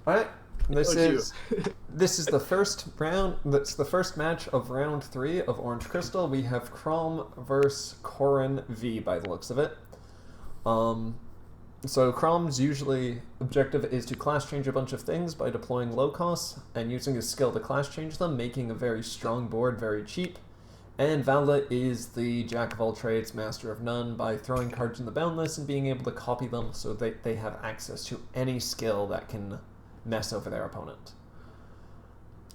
All right. This Oh, is this is the first round. That's the first match of round 3 of Orange Crystal. We have Chrom versus Corrin V by the looks of it. Um, so Chrom's usually objective is to class change a bunch of things by deploying low costs and using his skill to class change them, making a very strong board very cheap. And Vala is the jack of all trades, master of none, by throwing cards in the boundless and being able to copy them so they have access to any skill that can mess over their opponent.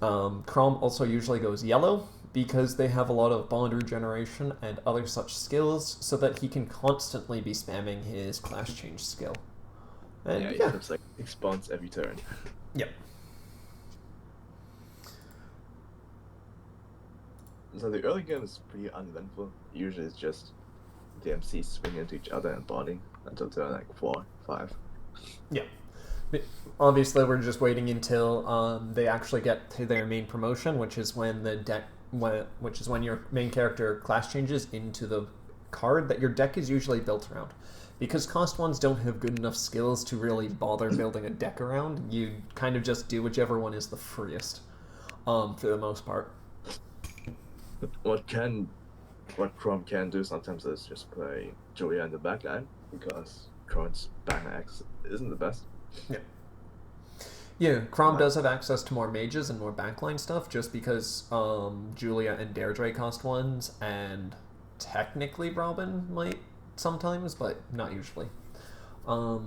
Chrom also usually goes yellow because they have a lot of bond regeneration and other such skills, so that he can constantly be spamming his class change skill. And yeah, he flips like 6 bonds every turn. Yep. So the early game is pretty uneventful. Usually it's just the MCs swinging into each other and bonding until turn like 4, 5. Yeah. Obviously, we're just waiting until they actually get to their main promotion, which is when your main character class changes into the card that your deck is usually built around. Because cost ones don't have good enough skills to really bother building a deck around, you kind of just do whichever one is the freest, for the most part. What Chrom can do sometimes is just play Julia in the backline, because Chrom's back X isn't the best. Yeah, Chrom does have access to more mages and more backline stuff, just because Julia and Deirdre cost ones, and technically Robin might sometimes, but not usually. Alright,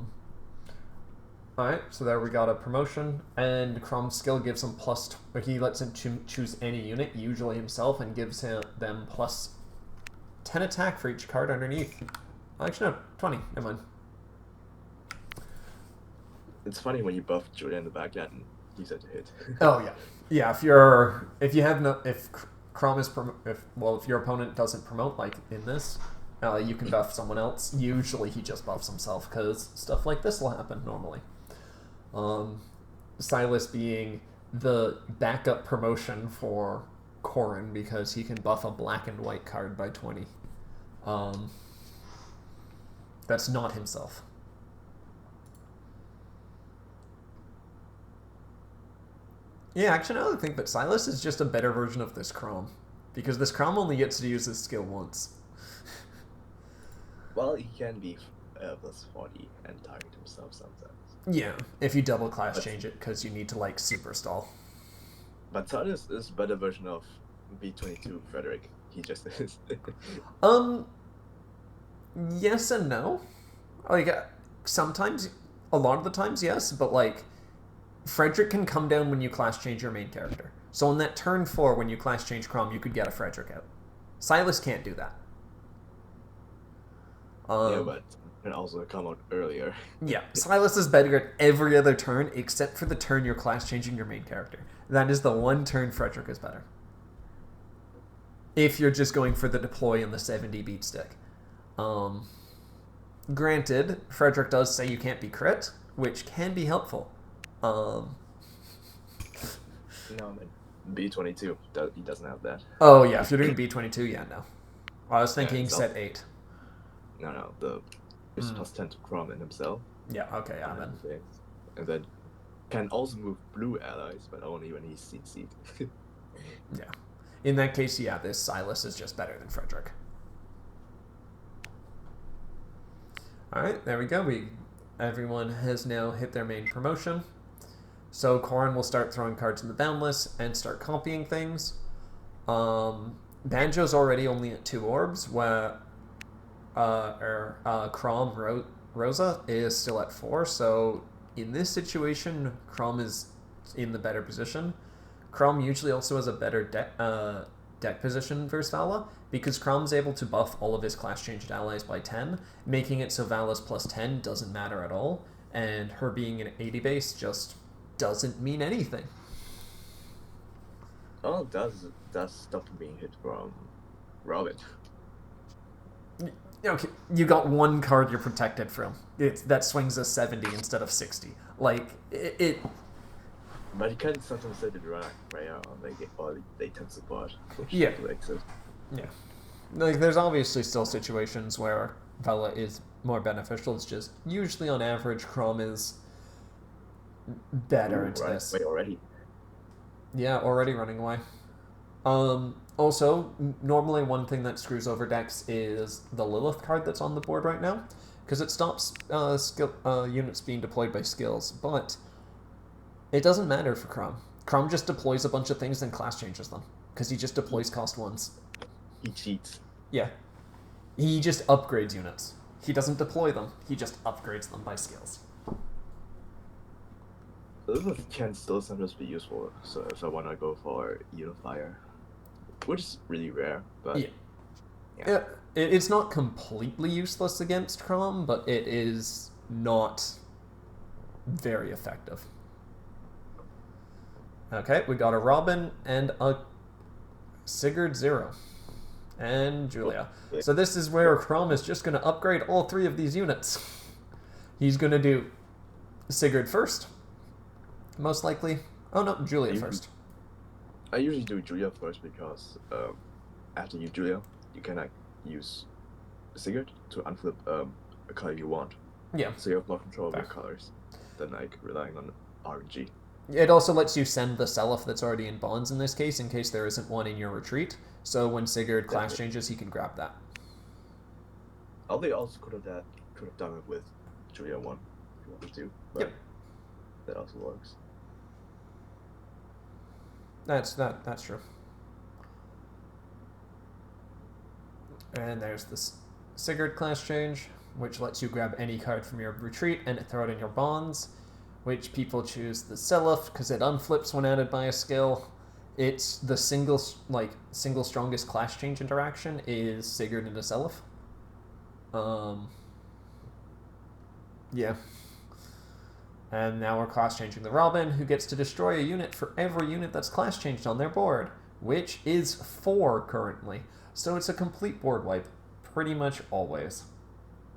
so there we got a promotion, and Chrom's skill gives him he lets him choose any unit, usually himself, and gives them plus 10 attack for each card underneath. Actually, no, 20, never mind. It's funny when you buff Julia in the backline and use that to hit. Oh yeah, yeah. If your opponent doesn't promote like in this, you can buff someone else. Usually he just buffs himself because stuff like this will happen normally. Silas being the backup promotion for Corrin because he can buff a black and white card by 20. That's not himself. Yeah, actually, now that I think that Silas is just a better version of this Chrom, because this Chrom only gets to use his skill once. Well, he can be plus 40 and target himself sometimes. Yeah, if you double class change it, because you need to, like, super stall. But Silas is a better version of B22 Frederick. He just is. Yes and no. Like, sometimes, a lot of the times, yes, but, like, Frederick can come down when you class change your main character. So on that turn 4, when you class change Chrom, you could get a Frederick out. Silas can't do that. Yeah, but it can also come out earlier. Yeah, Silas is better at every other turn except for the turn you're class changing your main character. That is the one turn Frederick is better. If you're just going for the deploy and the 70 beat stick. Granted, Frederick does say you can't be crit, which can be helpful. No, but B22, he doesn't have that. Oh, yeah, if you're doing B22, yeah, no. I was thinking set 8. No, it's plus 10 to Chrom and himself. Yeah, okay, yeah, then. And then can also move blue allies, but only when he's CC'd. Yeah. In that case, yeah, this Silas is just better than Frederick. Alright, there we go. Everyone has now hit their main promotion. So Corrin will start throwing cards in the boundless and start copying things. Banjo's already only at 2 orbs, where Chrom Rosa is still at 4. So in this situation, Chrom is in the better position. Chrom usually also has a better deck position versus Vala, because Chrom's able to buff all of his class changed allies by 10, making it so Vala's plus 10 doesn't matter at all, and her being an 80 base just doesn't mean anything. Oh, it does stop being hit from Robin. Okay, you got one card you're protected from. That swings a 70 instead of 60. Like, it But you can sometimes say to run like Freya or they tend support. Yeah. Yeah. Like, there's obviously still situations where Vala is more beneficial. It's just usually on average Chrom is better into right. this. Wait, already? Yeah, already running away. Also, normally one thing that screws over decks is the Lilith card that's on the board right now, because it stops units being deployed by skills, but it doesn't matter for Chrom. Chrom just deploys a bunch of things and class changes them, because he just deploys cost ones. He cheats. Yeah. He just upgrades units. He doesn't deploy them, he just upgrades them by skills. Lilith can still sometimes be useful, so if I want to go for Unifier, which is really rare, but... Yeah. It's not completely useless against Chrom, but it is not very effective. Okay, we got a Robin and a Sigurd 0. And Julia. So this is where Chrom is just going to upgrade all 3 of these units. He's going to do Sigurd first, most likely. Oh no, Julia first. I usually do Julia first because after you Julia, you can use Sigurd to unflip a color you want. Yeah. So you have more control of your colors than relying on RNG. It also lets you send the Self that's already in bonds in this case, in case there isn't one in your retreat. So when Sigurd class changes, he can grab that. They also could have done it with Julia 1 if you wanted to. But yep. That also works. That's true. And there's this Sigurd class change, which lets you grab any card from your retreat and throw it in your bonds, which people choose the Self because it unflips when added by a skill. It's the single strongest class change interaction is Sigurd into Self. Yeah. And now we're class changing the Robin, who gets to destroy a unit for every unit that's class changed on their board, which is 4 currently. So it's a complete board wipe, pretty much always.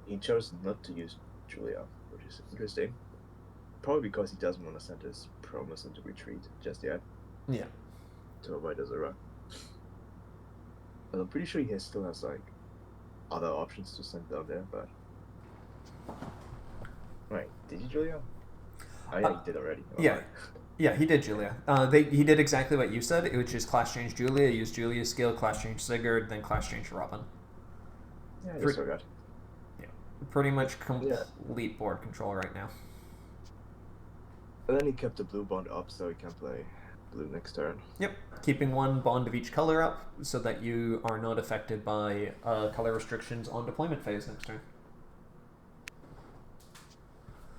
He chose not to use Julia, which is interesting. Probably because he doesn't want to send his promise into retreat just yet. Yeah. To avoid a run. But I'm pretty sure he still has other options to send down there, but... Right, did you Julia? Oh yeah, he did already. Yeah, he did Julia. He did exactly what you said, which is class change Julia, use Julia's skill, class change Sigurd, then class change Robin. Yeah, I forgot. Yeah, pretty much complete board control right now. And then he kept the blue bond up so he can play blue next turn. Yep, keeping 1 bond of each color up so that you are not affected by color restrictions on deployment phase next turn.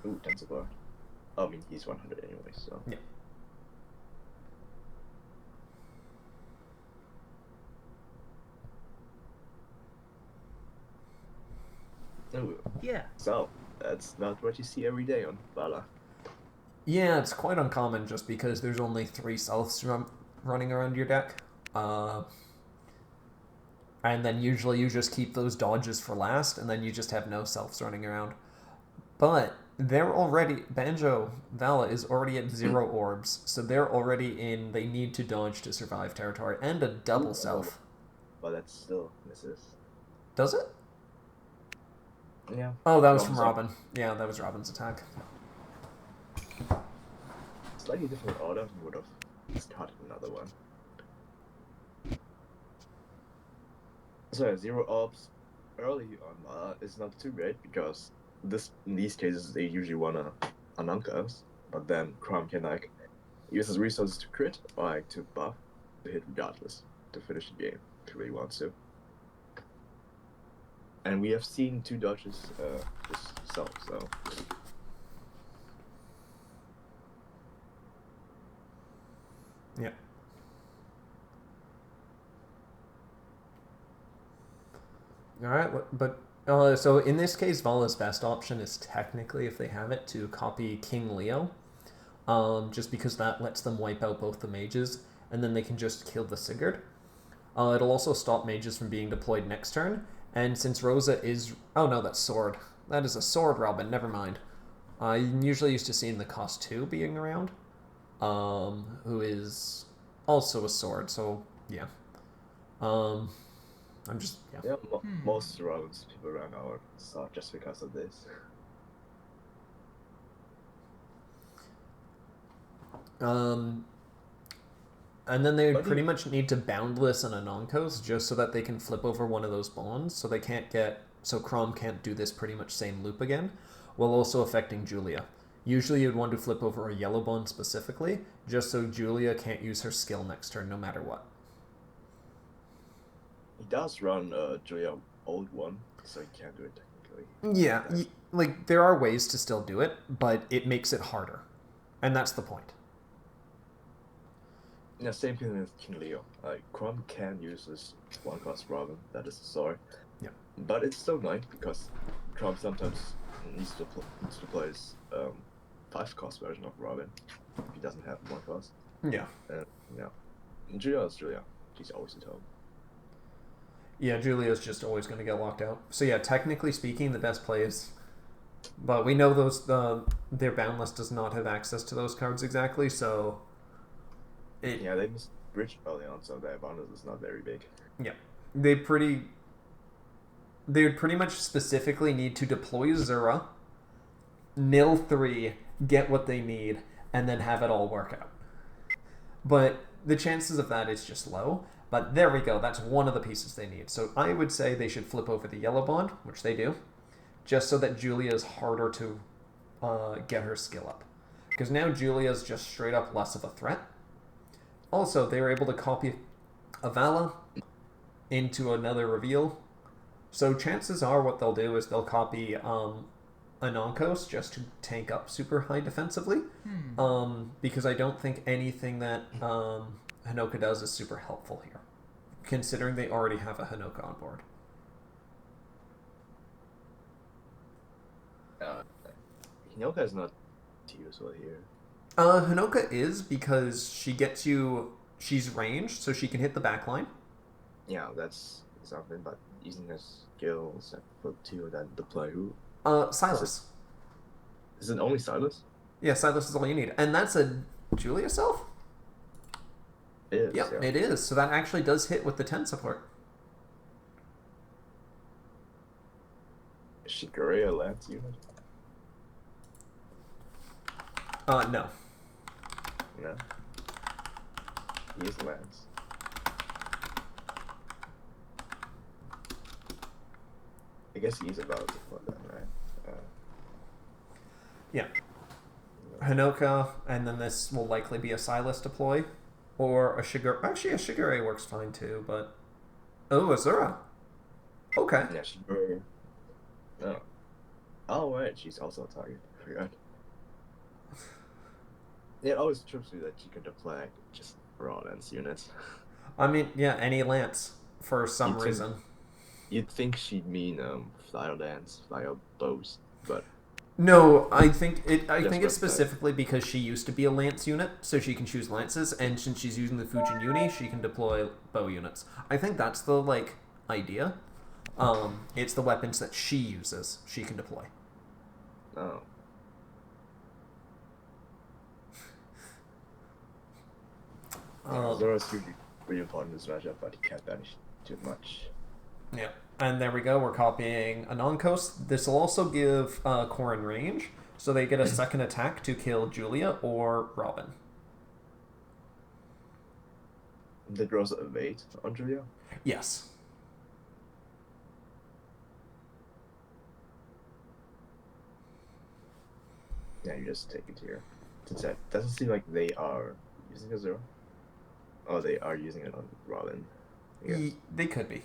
Ooh, Denzel. I mean, he's 100 anyway, so... Yeah. Ooh. Yeah. So, that's not what you see every day on Bala. Yeah, it's quite uncommon just because there's only 3 Selfs running around your deck. And then usually you just keep those dodges for last, and then you just have no Selfs running around. But they're already... Banjo Vala is already at 0 orbs, so they're already in they need to dodge to survive territory, and a double Self. But that still misses. Does it? Yeah. Oh, that was from Robin. Yeah, that was Robin's attack. Slightly different order, would have started another one. So 0 orbs early on is not too great because in these cases they usually wanna ununk us, but then Chrom can use his resources to crit or to buff to hit regardless to finish the game if he really wants to. And we have seen 2 dodges just Self, so. Yeah. Alright, but so in this case, Vala's best option is technically, if they have it, to copy King Leo. Just because that lets them wipe out both the mages, and then they can just kill the Sigurd. It'll also stop mages from being deployed next turn, and since Rosa is... Oh no, that's Sword. That is a Sword Robin, never mind. I'm usually used to seeing the cost 2 being around. Who is also a sword, so yeah. I'm just most Robins people around are sword just because of this. And then they would But pretty much need to boundless an Anonkos just so that they can flip over one of those bonds, so they can't get so Chrom can't do this pretty much same loop again, while also affecting Julia. Usually you'd want to flip over a yellow bond specifically, just so Julia can't use her skill next turn no matter what. he does run Julia old one, so he can't do it technically. Yeah, like there are ways to still do it, but it makes it harder. And that's the point. Yeah, same thing with King Leo. Like, Chrom can use this one-cost Robin, that is the sword. Yeah. But it's still annoying because Chrom sometimes needs to play his 5-cost version of Robin if he doesn't have one cost. Yeah. Yeah. And Julia is Julia. She's always at home. Yeah, Julia's just always going to get locked out. So yeah, technically speaking, the best play is... But we know those their boundless does not have access to those cards exactly, so... Yeah, they just bridge early on, so their boundless is not very big. Yeah. They would pretty much specifically need to deploy Zura, nil 3, get what they need, and then have it all work out. But the chances of that is just low. But there we go. That's one of the pieces they need. So I would say they should flip over the yellow bond, which they do, just so that Julia is harder to get her skill up. Because now Julia is just straight up less of a threat. Also, they were able to copy Avala into another reveal. So chances are what they'll do is they'll copy Anonkos just to tank up super high defensively. Because I don't think anything that Hinoka does is super helpful here, considering they already have a Hinoka on board. Hinoka is not too useful here. Hinoka is because she gets you... She's ranged, so she can hit the back line. Yeah, that's something, but using her skills and flip 2 then deploy who? Silas. Is it only Silas? Yeah, Silas is all you need. And that's a Julia self? It is, Yep, yeah. it is. So that actually does hit with the 10 support. Is she Korea Lance unit? No. No. He is Lance. I guess he's about to put that, right? Yeah. Hinoka, and then this will likely be a Silas deploy. Or a Shigure. Actually, a Shigure works fine too, but... Oh, Azura. Okay. Yeah, she... Oh. Oh, right, she's also a target. I forgot. Yeah, it always trips me that she can deploy just raw Lance units. I mean, yeah, any Lance, for some reason. You'd think she'd mean flyer Lance, flyer bows, but... No, I think it's specifically because she used to be a Lance unit, so she can choose Lances, and since she's using the Fujin Uni, she can deploy bow units. I think that's the, idea. It's the weapons that she uses, she can deploy. Oh. Zora's really important in this matchup, but he can't banish too much. Yeah. And there we go, we're copying Anonkos. This will also give Corrin range, so they get a second attack to kill Julia or Robin. Did Rosa evade on Julia? Yes. Yeah, you just take it here. It doesn't seem like they are using a Zero. Oh, they are using it on Robin. They could be.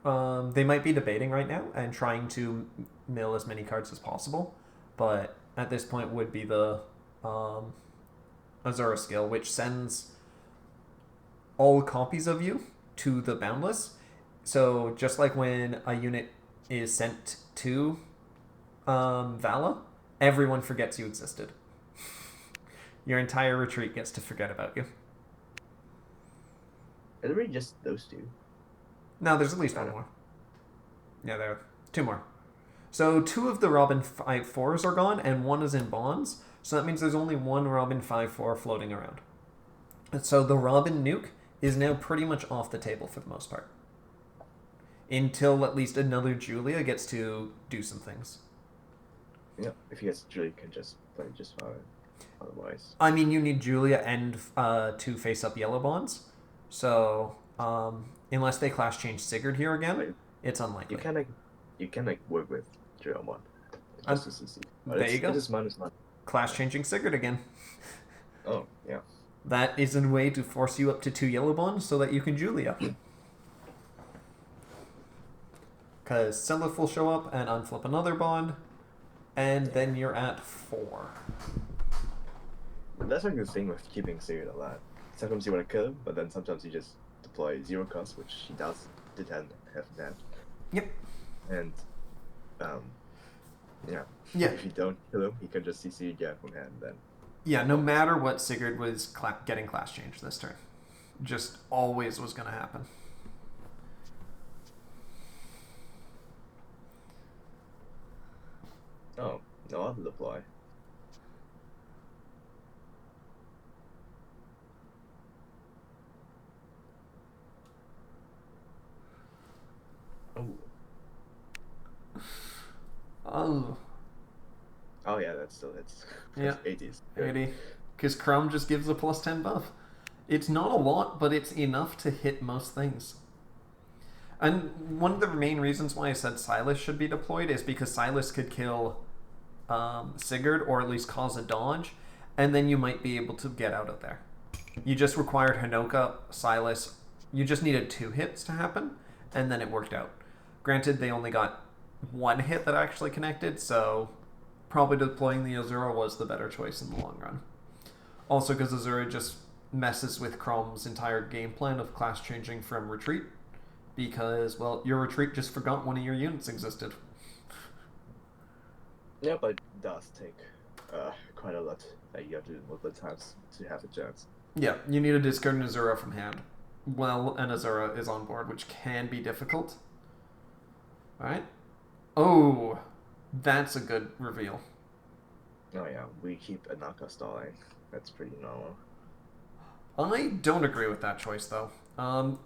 They might be debating right now and trying to mill as many cards as possible, but at this point would be the Azura skill, which sends all copies of you to the Boundless. So just like when a unit is sent to Vala, everyone forgets you existed. Your entire retreat gets to forget about you. Is it really just those two? No, there's at least one more. Yeah, there are 2 more. So 2 of the Robin 5/4s are gone, and 1 is in bonds. So that means there's only 1 Robin 5/4 floating around. And so the Robin nuke is now pretty much off the table for the most part. Until at least another Julia gets to do some things. Yeah, if he gets Julia, can just play just fine. otherwise. I mean, you need Julia and two face-up yellow bonds. So, unless they class change Sigurd here again, Like, it's unlikely. you can work with Jerome Uh, just to CC. But there you go. it is -1. Class changing Sigurd again. Oh, yeah. That is a way to force you up to 2 yellow bonds so that you can Julia. Because Seliph will show up and unflip another bond, and then you're at 4. But that's a good thing with keeping Sigurd alive. Sometimes you want to kill him, but then sometimes you just deploy 0 cost, which he did have that. Yep. And, yeah. If you don't kill him, he can just CC you again from hand then. Yeah, no matter what, Sigurd was getting class change this turn. Just always was going to happen. Oh, no auto deploy. Oh. Oh yeah, that still hits. Yeah. 80s. 80. Because Chrom just gives a +10 buff. It's not a lot, but it's enough to hit most things. And one of the main reasons why I said Silas should be deployed is because Silas could kill Sigurd, or at least cause a dodge, and then you might be able to get out of there. You just required Hinoka, Silas. You just needed 2 hits to happen, and then it worked out. Granted, they only got 1 hit that actually connected, so probably deploying the Azura was the better choice in the long run. Also, because Azura just messes with Chrom's entire game plan of class changing from retreat, because, well, your retreat just forgot one of your units existed. Yeah, but it does take quite a lot that you have to do multiple times to have a chance. Yeah, you need to discard an Azura from hand. Well, an Azura is on board, which can be difficult. Alright. Oh, that's a good reveal. Oh yeah, we keep Anaka stalling. That's pretty normal. I don't agree with that choice, though.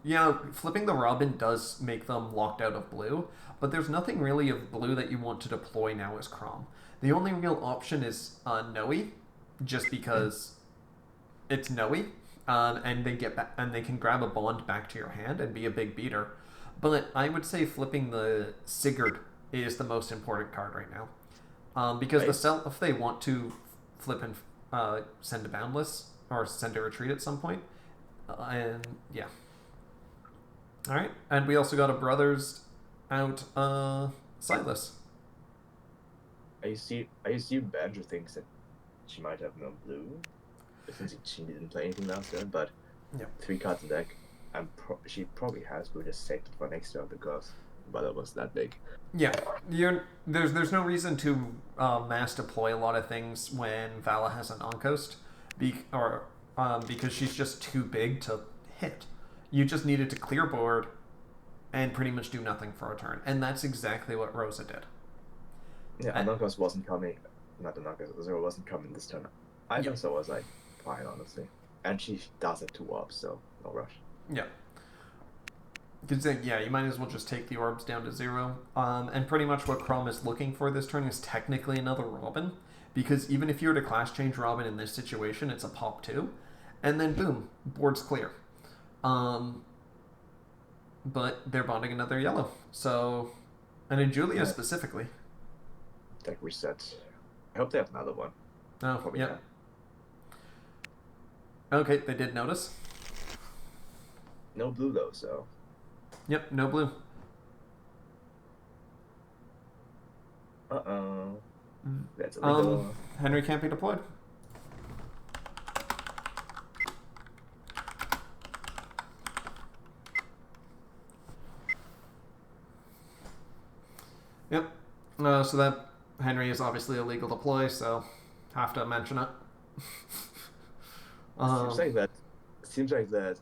Yeah, flipping the Robin does make them locked out of blue, but there's nothing really of blue that you want to deploy now as Chrom. The only real option is Noe, just because it's Noe, and they can grab a bond back to your hand and be a big beater. But I would say flipping the Sigurd is the most important card right now, because Right. the Seliph they want to flip and send a Boundless or send a retreat at some point, and yeah. All right, and we also got a brothers out, Silas. I assume Banjo thinks that she might have no blue, since she didn't play anything last turn. But Yep. 3 cards in deck, she probably has blue just saved it for next turn because Brother was that big. Yeah, there's no reason to mass deploy a lot of things when Vala has an on-coast, because she's just too big to hit. You just needed to clear board and pretty much do nothing for a turn, and that's exactly what Rosa did. Yeah, Anonymous wasn't coming. Not Anonymous, Zero wasn't coming this turn. I think so. Was like fine, honestly. And she does have 2 orbs, so no rush. Yeah. Because yeah, you might as well just take the orbs down to 0. And pretty much what Chrom is looking for this turn is technically another Robin, because even if you were to class change Robin in this situation, it's a pop 2, and then boom, board's clear. But they're bonding another yellow, so, and in Julia specifically. Deck reset. I hope they have another one. Oh, Probably yeah. Okay, they did notice. No blue though, so. Yep, no blue. Uh-oh. That's illegal. Henry can't be deployed. Yep. So that Henry is obviously illegal to play, so have to mention it. Seems like that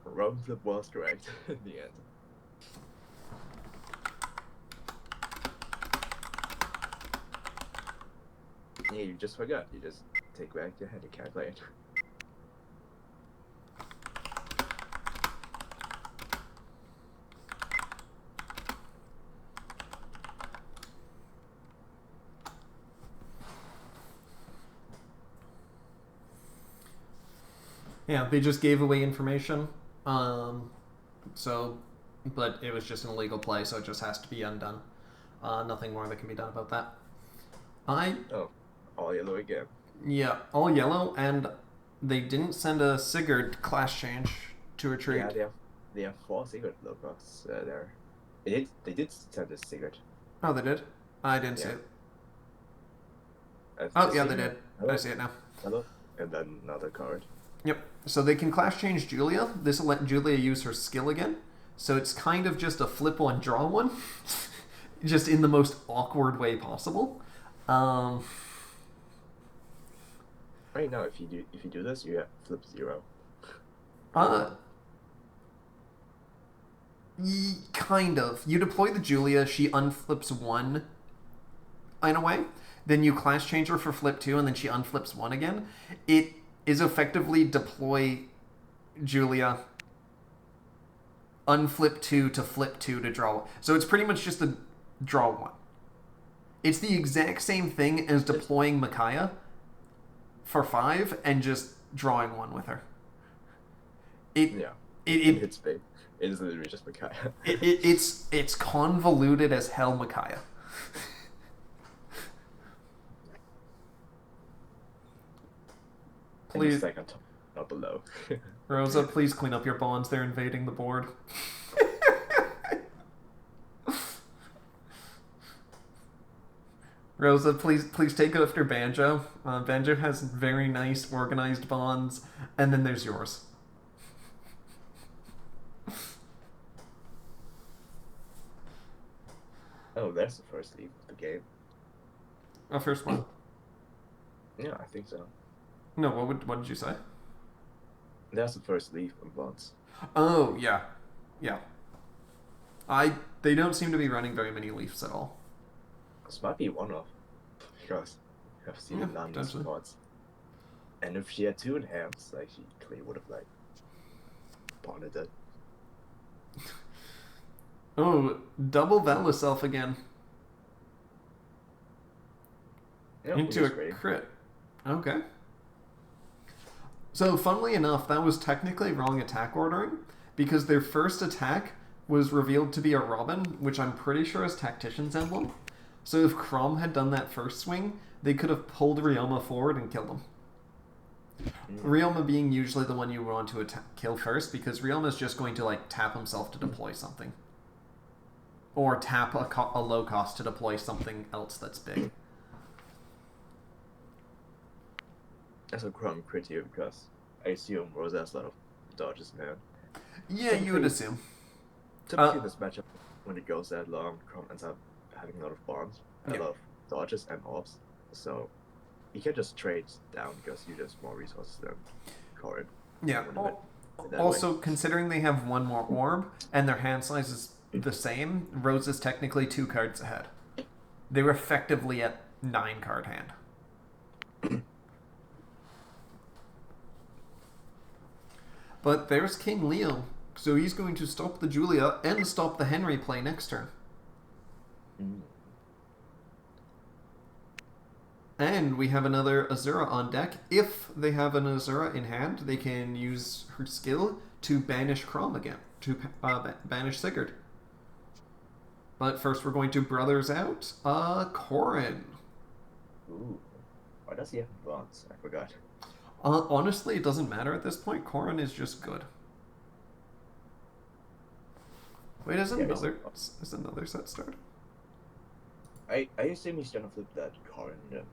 Robin flip was correct in the end. Yeah, you just forgot. You just take back your hand and calculate. Yeah, they just gave away information. So, but it was just an illegal play, so it just has to be undone. Nothing more that can be done about that. Oh, all yellow again. Yeah, all yellow, and they didn't send a Sigurd class change to retreat. Yeah, they have 4 Sigurd logos there. They did send a Sigurd. Oh, they did? I didn't see Yeah. it. As Oh, the yeah, they Sigurd, did. hello, I see it now. hello, and then another card. Yep. So they can class change Julia. This will let Julia use her skill again. So it's kind of just a flip one, draw one. Just in the most awkward way possible. Right now, if you do this, you have flip 0. Kind of. You deploy the Julia, she unflips 1 in a way. Then you class change her for flip 2, and then she unflips 1 again. It is effectively deploy Julia, unflip 2 to flip 2 to draw 1. So it's pretty much just a draw 1. It's the exact same thing as deploying Micaiah for 5 and just drawing 1 with her. It hits big. It is literally just Micaiah. it's convoluted as hell, Micaiah. Please, second, not below. Rosa, please clean up your bonds. They're invading the board. Rosa, please take after Banjo. Banjo has very nice, organized bonds, and then there's yours. Oh, that's the first leaf of the game. Oh, first one. Yeah, I think so. No, what did you say? That's the first leaf of bonds. Oh, yeah. They don't seem to be running very many leaves at all. This might be one of, because I've seen none of these spots. And if she had 2 in hands, like, she clearly would have, like, bonded it. Oh, double Valus Elf again. Yeah, into a crit. Okay. So, funnily enough, that was technically wrong attack ordering, because their first attack was revealed to be a Robin, which I'm pretty sure is Tactician's Emblem. So if Chrom had done that first swing, they could have pulled Ryoma forward and killed him. Ryoma being usually the one you want to kill first, because Ryoma is just going to like tap himself to deploy something. Or tap a low cost to deploy something else that's big. That's a Chrom crit here, because I assume Rosa has a lot of dodges, man. Yeah, you would assume. Typically, this matchup, when it goes that long, Chrom ends up having a lot of bonds, a lot of dodges and orbs. So you can just trade down because you just more resources than Corrin. Yeah. Also, considering they have 1 more orb and their hand size is the same, Rose is technically 2 cards ahead. They were effectively at 9 card hand. But there's King Leo, so he's going to stop the Julia and stop the Henry play next turn. And we have another Azura on deck. If they have an Azura in hand, they can use her skill to banish Chrom again, to banish Sigurd. But first we're going to Brothers out. Corrin. Ooh. Why does he have bonds? I forgot. Honestly, it doesn't matter at this point. Corrin is just good. Wait, is another set start? I assume he's gonna flip that Corrin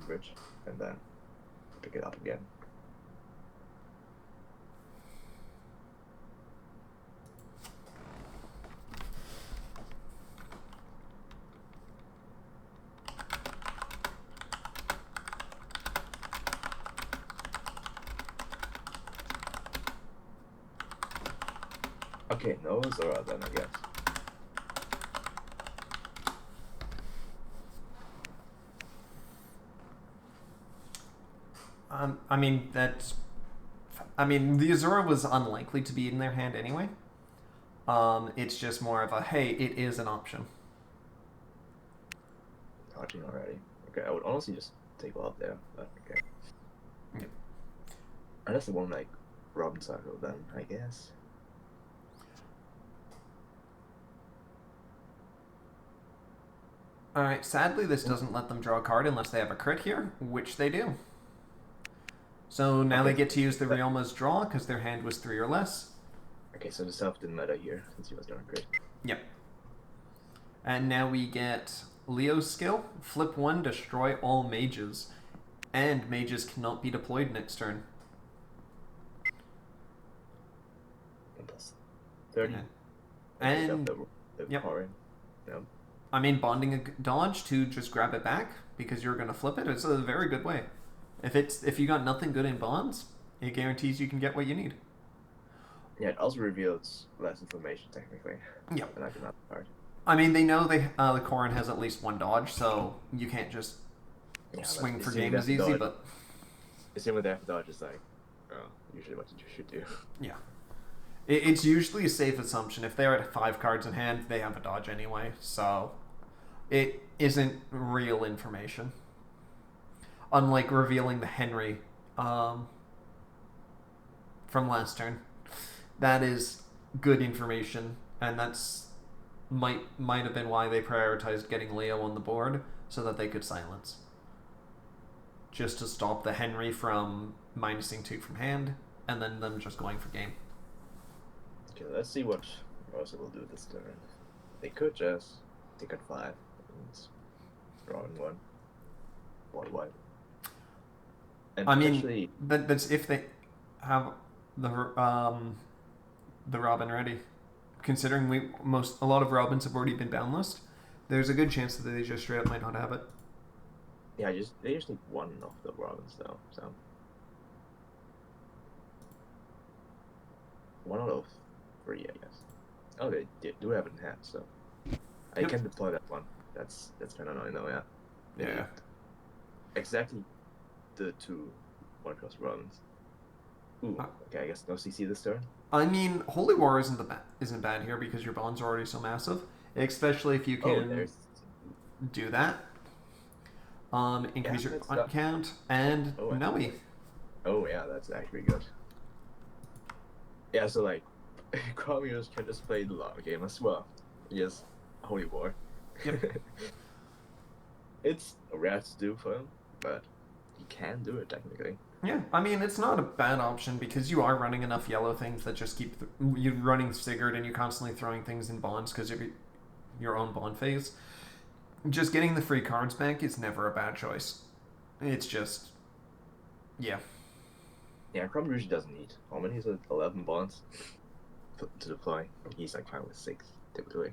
bridge and then pick it up again. Okay, no Zora then, I guess. The Azura was unlikely to be in their hand anyway. It's just more of a, hey, it is an option. Dodging already. Okay, I would honestly just take off there, but okay. Unless they want like Robin cycle, then I guess. Alright, sadly this doesn't let them draw a card unless they have a crit here, which they do. So now Okay. they get to use the Realma's draw because their hand was 3 or less. Okay, so the self didn't matter here since he was doing great. Yep. And now we get Leo's skill. Flip 1, destroy all mages. And mages cannot be deployed next turn. Plus 30. Yeah. And the yep. Corrin. Yep. I mean, bonding a dodge to just grab it back because you're going to flip it. It's a very good way. If you got nothing good in bonds, it guarantees you can get what you need. Yeah, it also reveals less information technically. Yeah. And I cannot card. I mean, they know the Corrin has at least 1 dodge, so you can't just swing for game as easy. But assuming they have dodge is like, usually what you should do. Yeah. It's usually a safe assumption. If they're at 5 cards in hand, they have a dodge anyway. So it isn't real information. Unlike revealing the Henry from last turn. That is good information, and that's might have been why they prioritized getting Leo on the board so that they could silence. Just to stop the Henry from minusing 2 from hand, and then them just going for game. Okay, let's see what Rosa will do this turn. They could just take at 5 and draw in 1. White. And I mean, that's if they have the Robin ready. Considering a lot of Robins have already been boundless, there's a good chance that they just straight up might not have it. Yeah, they just need 1 of the Robins though. So 1 out of 3, I guess. Oh, they do have it in hand, so I can deploy that 1. That's kind of annoying though. Yeah. Yeah. Exactly the 2 1-cost Robins. Ooh. Okay, I guess no CC this turn. I mean, Holy War isn't bad here because your bonds are already so massive, especially if you can do that. Increase your count and Noe. Oh yeah, that's actually good. Yeah, so like, Chrom can just play the long game as well. Yes, Holy War. Yep. It's rare to do for him, but he can do it technically. Yeah, I mean, it's not a bad option because you are running enough yellow things that just keep... You're running Sigurd and you're constantly throwing things in bonds because of your own bond phase. Just getting the free cards back is never a bad choice. It's just... Yeah. Yeah, Chrom usually doesn't need. How many is it? 11 bonds to deploy. He's like fine with 6, typically.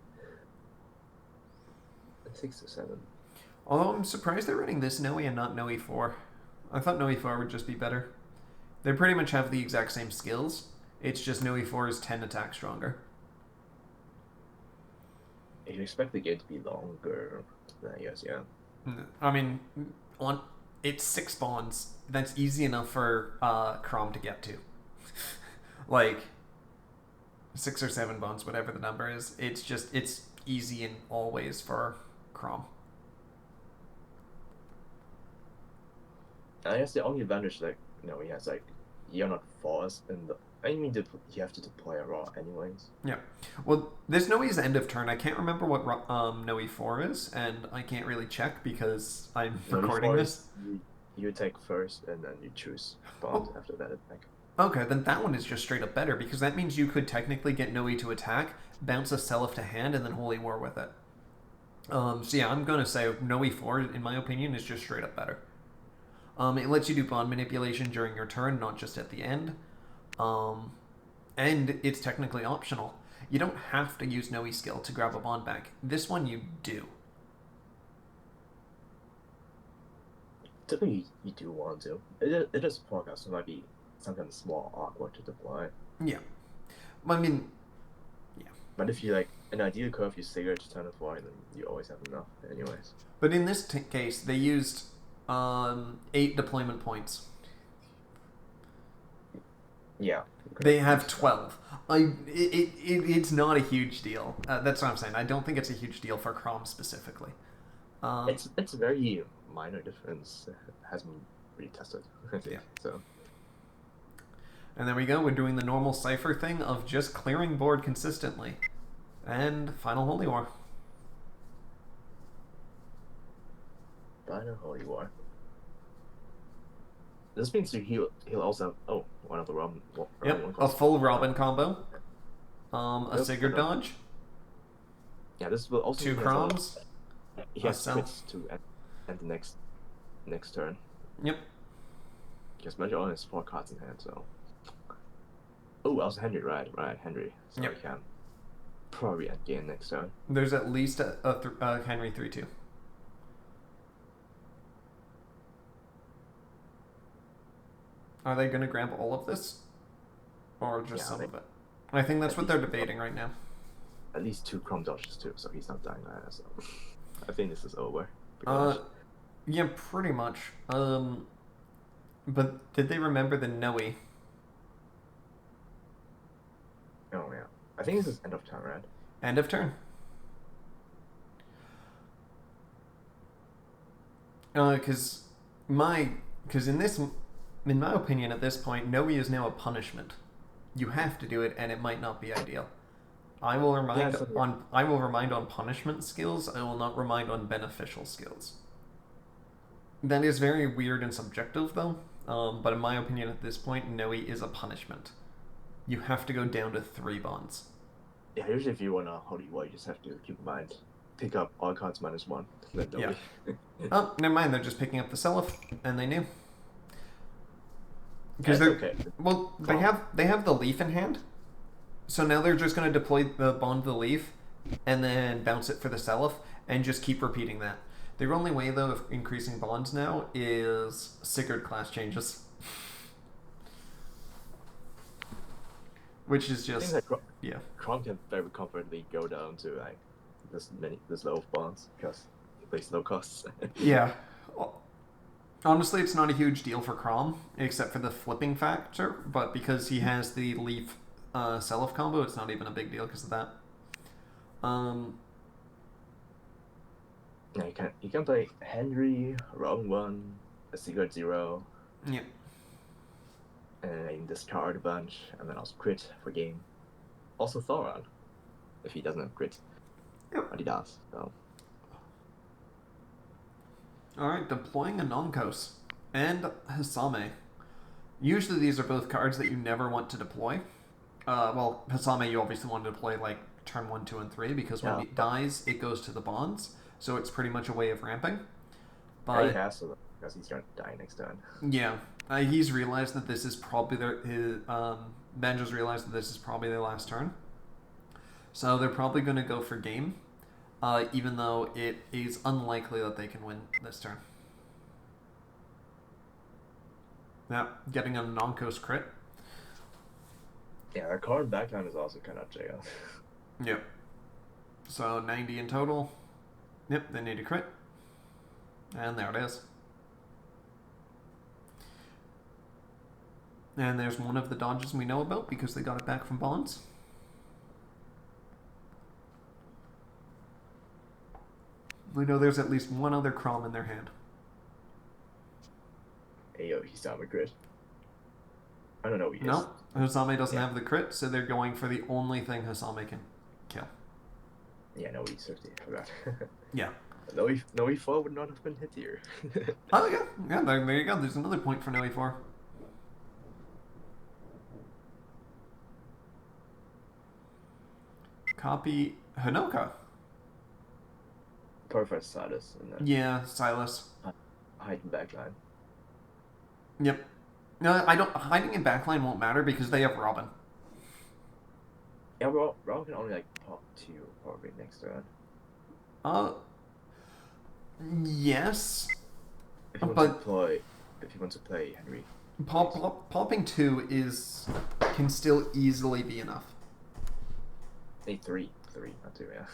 6 or 7. Although I'm surprised they're running this Noe and not Noe 4. I thought Noe 4 would just be better. They pretty much have the exact same skills. It's just Noe 4 is 10 attack stronger. You expect the game to be longer, I guess, yeah. I mean, it's 6 bonds. That's easy enough for Chrom to get to. Like, 6 or 7 bonds, whatever the number is. It's easy in all ways for Chrom. I guess the only advantage that he has, like, you're not forced in the... I mean, you have to deploy a raw anyways. Yeah. Well, this Noe's end of turn. I can't remember what Noe 4 is, and I can't really check because I'm recording this. You attack first, and then you choose bond after that attack. Okay, then that one is just straight up better, because that means you could technically get Noe to attack, bounce a Seliph to hand, and then Holy War with it. So yeah, I'm going to say Noe 4, in my opinion, is just straight up better. It lets you do bond manipulation during your turn, not just at the end. And it's technically optional. You don't have to use Noe skill to grab a bond back. This one you do. Typically, you do want to. It is a podcast, so it might be sometimes small, awkward to deploy. Yeah. I mean, yeah. But if you, like, an ideal curve, you Sigurd to turn of 4, then you always have enough anyways. But in this case, they used 8 deployment points. Yeah. They have 12. It's not a huge deal. That's what I'm saying. I don't think it's a huge deal for Chrom specifically. It's a very minor difference. It hasn't been really tested, I think. Yeah. So. And there we go, we're doing the normal Cipher thing of just clearing board consistently. And final Holy War. Final Holy War. This means he'll also have, one of the Robin. Yep, a full Robin combo. A Sigurd dodge. Yeah, this will also 2 Chroms. He has crits to end the next turn. Yep. Because Banjo only has 4 cards in hand, so. Oh, also Henry, right, Henry. So yep. He can probably end game next turn. There's at least a Henry 3/2. Are they going to grab all of this? Or just some of it? I think that's what they're debating right now. At least 2 Chrom dodges too, so he's not dying either, so I think this is over. Yeah, pretty much. But did they remember the Noe? Oh yeah. I think this is end of turn, right? End of turn. Because in my opinion, at this point, Noe is now a punishment. You have to do it, and it might not be ideal. I will remind on punishment skills. I will not remind on beneficial skills. That is very weird and subjective, though. But in my opinion, at this point, Noe is a punishment. You have to go down to 3 bonds. Yeah, usually if you want a Holy War, you just have to keep in mind, pick up all cards -1. Then Noe. Yeah. Oh, never mind. They're just picking up the Self, and they knew. Because they're okay. Well, they have the Leaf in hand, so now they're just going to deploy the Bond to the Leaf, and then bounce it for the Self, and just keep repeating that. The only way, though, of increasing bonds now is Sigurd class changes. Which is just... yeah. Chrom can very comfortably go down to, like, this low of bonds, because he plays low costs. Yeah. Honestly, it's not a huge deal for Chrom, except for the flipping factor, but because he has the Leaf Self combo, it's not even a big deal because of that. Yeah, you can play Henry, Robin 1, a Sigurd 0. Yeah. And discard a bunch, and then also crit for game. Also Thoron, if he doesn't have crit. Yep. But he does, so. Alright, deploying a Nonkos and Hisame. Usually these are both cards that you never want to deploy. Well, Hisame you obviously want to deploy like turn 1, 2, and 3, because when it dies, it goes to the bonds. So it's pretty much a way of ramping. But yeah, he has to, because he's going to die next turn. Yeah. He's realized that this is probably Banjo's realized that this is probably their last turn. So they're probably going to go for game, even though it is unlikely that they can win this turn. Yeah, getting a Nonkos crit. Yeah, our Corrin backline is also kind of jail. Yep. So 90 in total. Yep, they need a crit. And there it is. And there's one of the dodges we know about because they got it back from bonds. We know there's at least one other Chrom in their hand. Hey, yo, he's down with crit. I don't know what he is. No, Hisame doesn't have the crit, so they're going for the only thing Hisame can kill. Yeah, no, he's 50. I forgot. Yeah. No 4 would not have been hit here. Oh, yeah. Yeah, there you go. There's another point for no 4. Copy Hinoka. Perfect Silas. Yeah, Silas. Hiding backline. Yep. No, hiding in backline won't matter because they have Robin. Yeah, Robin can only pop 2 probably next turn. Yes. If he wants to play Henry. Popping 2 can still easily be enough. 3, not 2, yeah.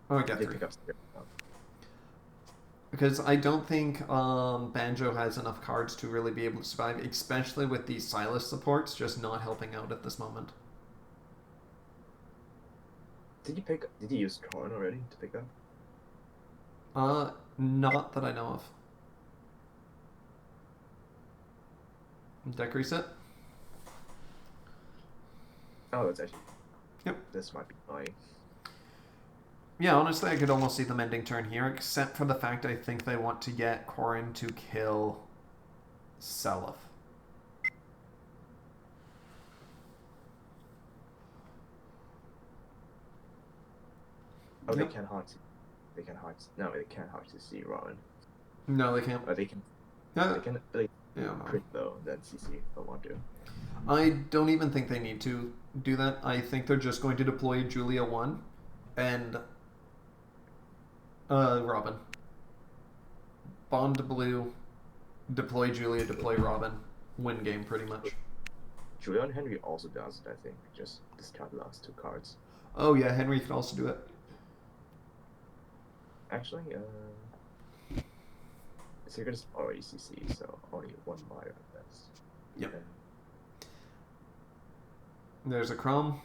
Oh, I got 3. Because I don't think Banjo has enough cards to really be able to survive, especially with these Silas supports just not helping out at this moment. Did you use Corrin already to pick up? Not that I know of. Deck reset? Oh, that's actually. Yep. This might be annoying. Yeah, honestly, I could almost see them ending turn here, except for the fact I think they want to get Corrin to kill Seliph. Oh, Yep. they can't hard. They can hard. No, they can't hard to see Robin. No, they can't. But they can. Yeah. They can. Like Yeah, no. crit though. Then CC don't want to. I don't even think they need to do that. I think they're just going to deploy Julia 1 and Robin. Bond to blue, deploy Julia, deploy Robin, win game pretty much. Julian Henry also does it, I think. Just discard the last 2 cards. Oh yeah, Henry can also do it. Actually, Secret is already CC, so only 1 buyer of this. Yep. There's a Chrom.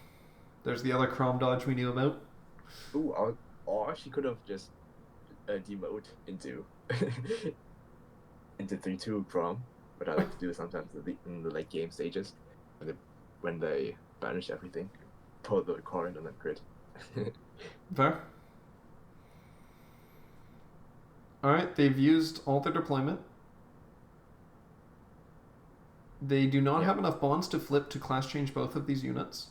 There's the other Chrom dodge we knew about. Ooh, or she could have just demote into into 3/2 Chrom, but I like to do sometimes in the late game stages when they banish everything, pull the Corrin and then crit. Fair. Alright, they've used all their deployment. They do not have enough bonds to flip to class change both of these units.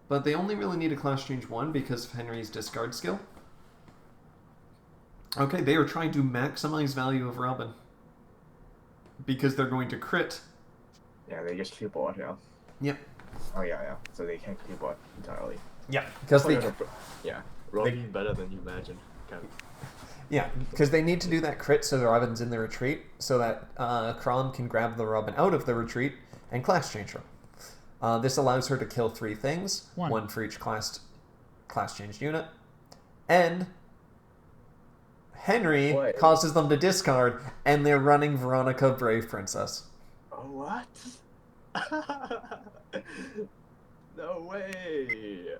But they only really need a class change 1 because of Henry's discard skill. Okay, they are trying to maximize value of Robin. Because they're going to crit. Yeah, they just clear board now. Yep. Oh yeah. So they can't clear board entirely. Yeah, because they... Yeah, Robin better than you imagined. Kind of. Yeah, because they need to do that crit so the Robin's in the retreat, so that Chrom can grab the Robin out of the retreat and class change her. This allows her to kill 3 things, 1 for each class changed unit, and Henry causes them to discard, and they're running Veronica Brave Princess. Oh, what? No way!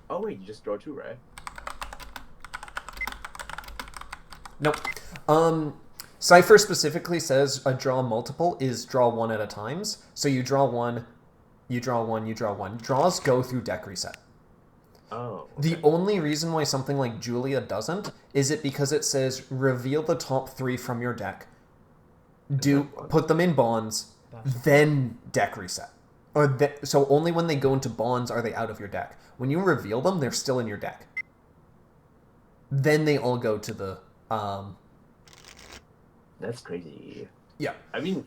Oh wait, you just draw 2, right? Nope. Cipher specifically says a draw multiple is draw 1 at a times. So you draw 1, you draw 1, you draw 1. Draws go through deck reset. Oh. Okay. The only reason why something like Julia doesn't is it because it says reveal the top 3 from your deck. Put them in bonds, then deck reset. So only when they go into bonds are they out of your deck. When you reveal them, they're still in your deck. Then they all go to the... That's crazy. Yeah. I mean...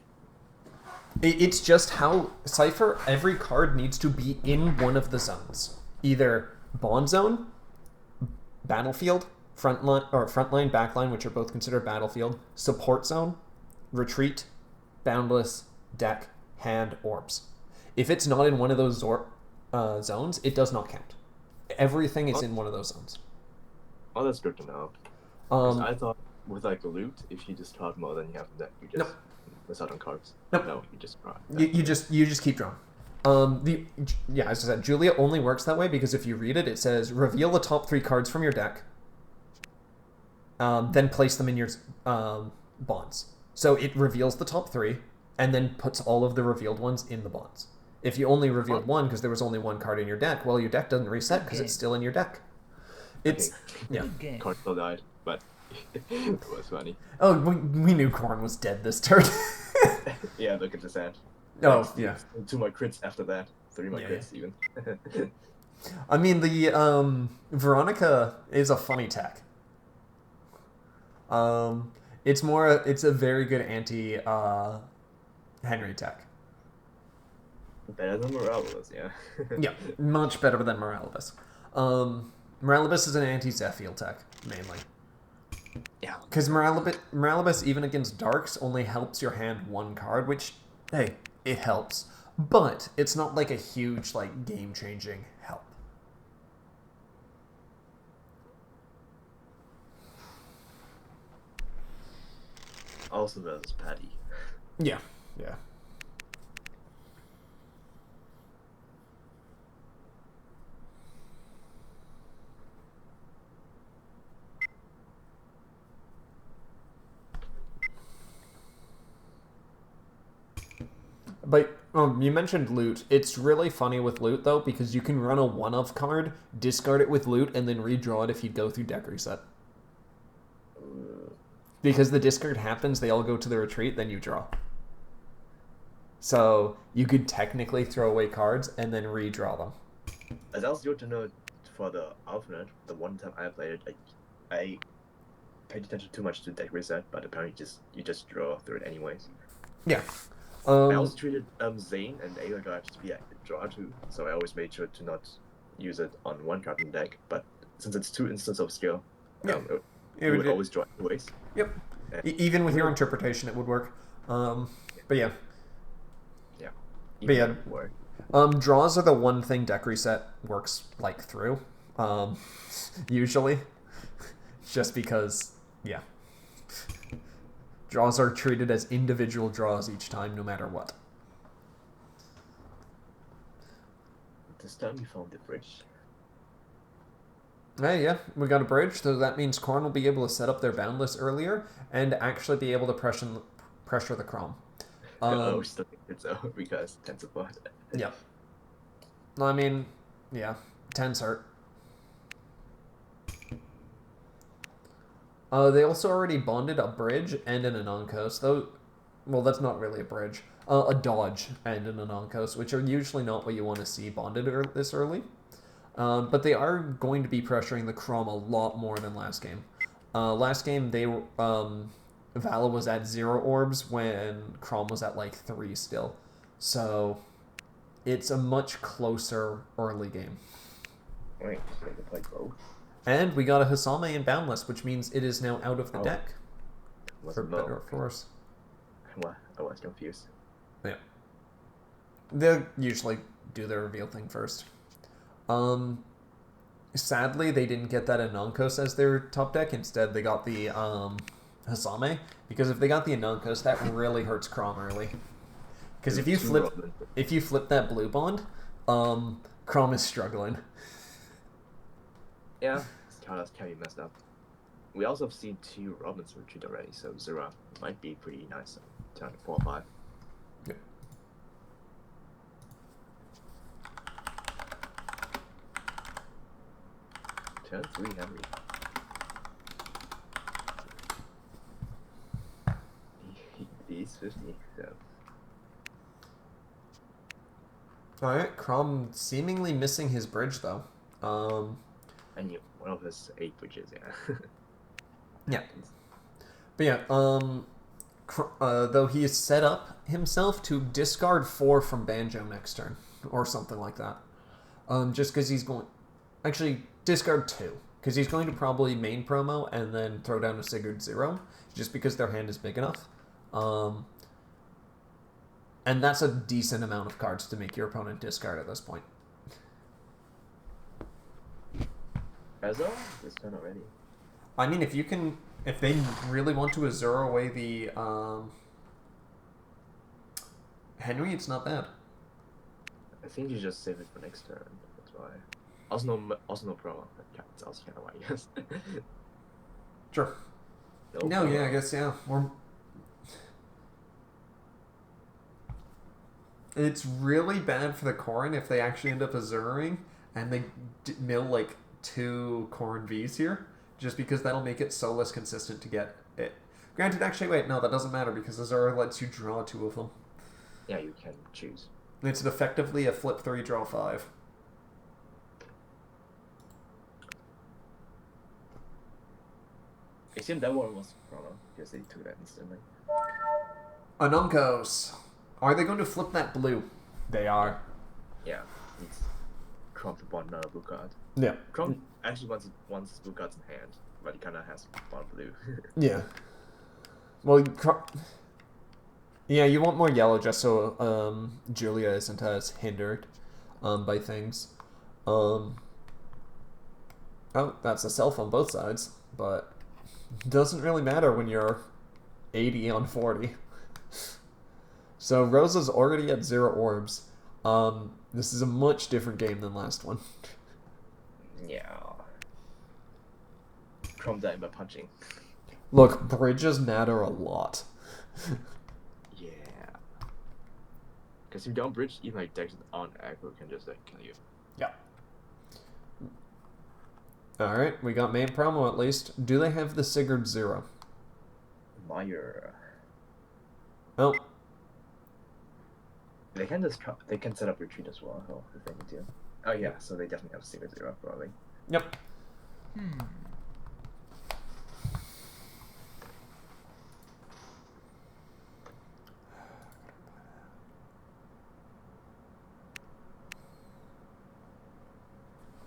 It's just how... Cipher, every card needs to be in one of the zones. Either bond zone, battlefield, frontline, backline, which are both considered battlefield, support zone, retreat, boundless, deck, hand, orbs. If it's not in one of those zones, it does not count. Everything is in one of those zones. Oh, that's good to know. I thought with like the loot, if you discard more than you have in deck, you just miss out on cards. Nope. No, you just draw. You just keep drawing. As I said, Julia only works that way because if you read it, it says reveal the top 3 cards from your deck, then place them in your bonds. So it reveals the top 3 and then puts all of the revealed ones in the bonds. If you only revealed 1 because there was only 1 card in your deck, well, your deck doesn't reset because it's still in your deck. It's Card still died, but it was funny. Oh, we knew Corrin was dead this turn. Yeah, look at this hand. Oh, yeah. 2 more crits after that. 3 more crits even. I mean, the Veronica is a funny tech. It's a very good anti Henry tech. Better than Morales, yeah. Yeah, much better than Moralibus. Moralibus is an anti-Zephiel tech, mainly. Yeah. Because Moralibus, even against Darks, only helps your hand 1 card, which, hey, it helps. But it's not like a huge, like, game-changing help. Also versus Patty. Yeah. But you mentioned loot. It's really funny with loot, though, because you can run a one-of card, discard it with loot, and then redraw it if you go through deck reset. Because the discard happens, they all go to the retreat, then you draw. So you could technically throw away cards and then redraw them. As I was good to know for the alternate, the one time I played it, I paid attention too much to deck reset, but apparently you just draw through it anyways. Yeah. I also treated Zane and Ayla guard to be a draw too, so I always made sure to not use it on one card in the deck, but since it's 2 instances of skill, it would always draw anyways. Yep. Even with your interpretation, it would work. But yeah. Yeah. But yeah. Draws are the one thing deck reset works like through. Usually. Just because, yeah. Draws are treated as individual draws each time, no matter what. This time we found the bridge. Hey, yeah, we got a bridge, so that means Corrin will be able to set up their boundless earlier and actually be able to pressure the Chrom. Oh, still it's over because 10 support. Yeah. I mean, yeah, 10's hurt. They also already bonded a bridge and an Anonkos, though. Well, that's not really a bridge. A dodge and an Anonkos, which are usually not what you want to see bonded this early. But they are going to be pressuring the Chrom a lot more than last game. Last game, Vala was at 0 orbs when Chrom was at like 3 still. So it's a much closer early game. Right, so they play both. And we got a Hisame in Boundless, which means it is now out of the deck. For better or for worse. I was confused. Yeah. They usually do their reveal thing first. Sadly, they didn't get that Anonkos as their top deck. Instead, they got the Hisame. Because if they got the Anonkos, that really hurts Chrom early. Because if you flip that blue bond, Chrom is struggling. Yeah, this card can be messed up. We also have seen 2 Robins retreat already, so Zera might be pretty nice on turn 4 or 5. Yeah. Turn 3 Henry. He's 50, so. Alright, Chrom seemingly missing his bridge, though. And one of his 8 bridges, yeah. Yeah. But yeah, though he has set up himself to discard 4 from Banjo next turn, or something like that. Just because he's going... Actually, discard 2, because he's going to probably main promo and then throw down a Sigurd 0, just because their hand is big enough. And that's a decent amount of cards to make your opponent discard at this point. Rosa? This turn already. I mean, if they really want to Azura away the Henry, it's not bad. I think you just save it for next turn. That's why. Also no promo. That's also kind of why, yes. Sure. No, yeah, I guess, yeah. It's really bad for the Corrin if they actually end up Azuring and they mill like 2 Corrin Vs here, just because that'll make it so less consistent to get it. Granted, actually, wait, no, that doesn't matter because Azura lets you draw 2 of them. Yeah, you can choose. It's effectively a flip 3, draw 5. I assume that one was promo because they took that instantly. Anonkos. Are they going to flip that blue? They are. Yeah, it's Chrom to bond another blue card. Yeah. Chrom actually wants his blue cards in hand, but he kind of has one blue. Yeah. Well, yeah, you want more yellow just so Julia isn't as hindered by things. Oh, that's a self on both sides, but doesn't really matter when you're 80 on 40. So Rosa's already at 0 orbs. This is a much different game than last one. Yeah. Chrom dying by punching. Look, bridges matter a lot. Yeah. Because if you don't bridge, even like decks on aggro can just like kill you. Yeah. Alright, we got main promo at least. Do they have the Sigurd 0? Meyer. Oh. They can just they can set up retreat as well, if they need to. Oh yeah, so they definitely have Sigurd 0 probably. Yep.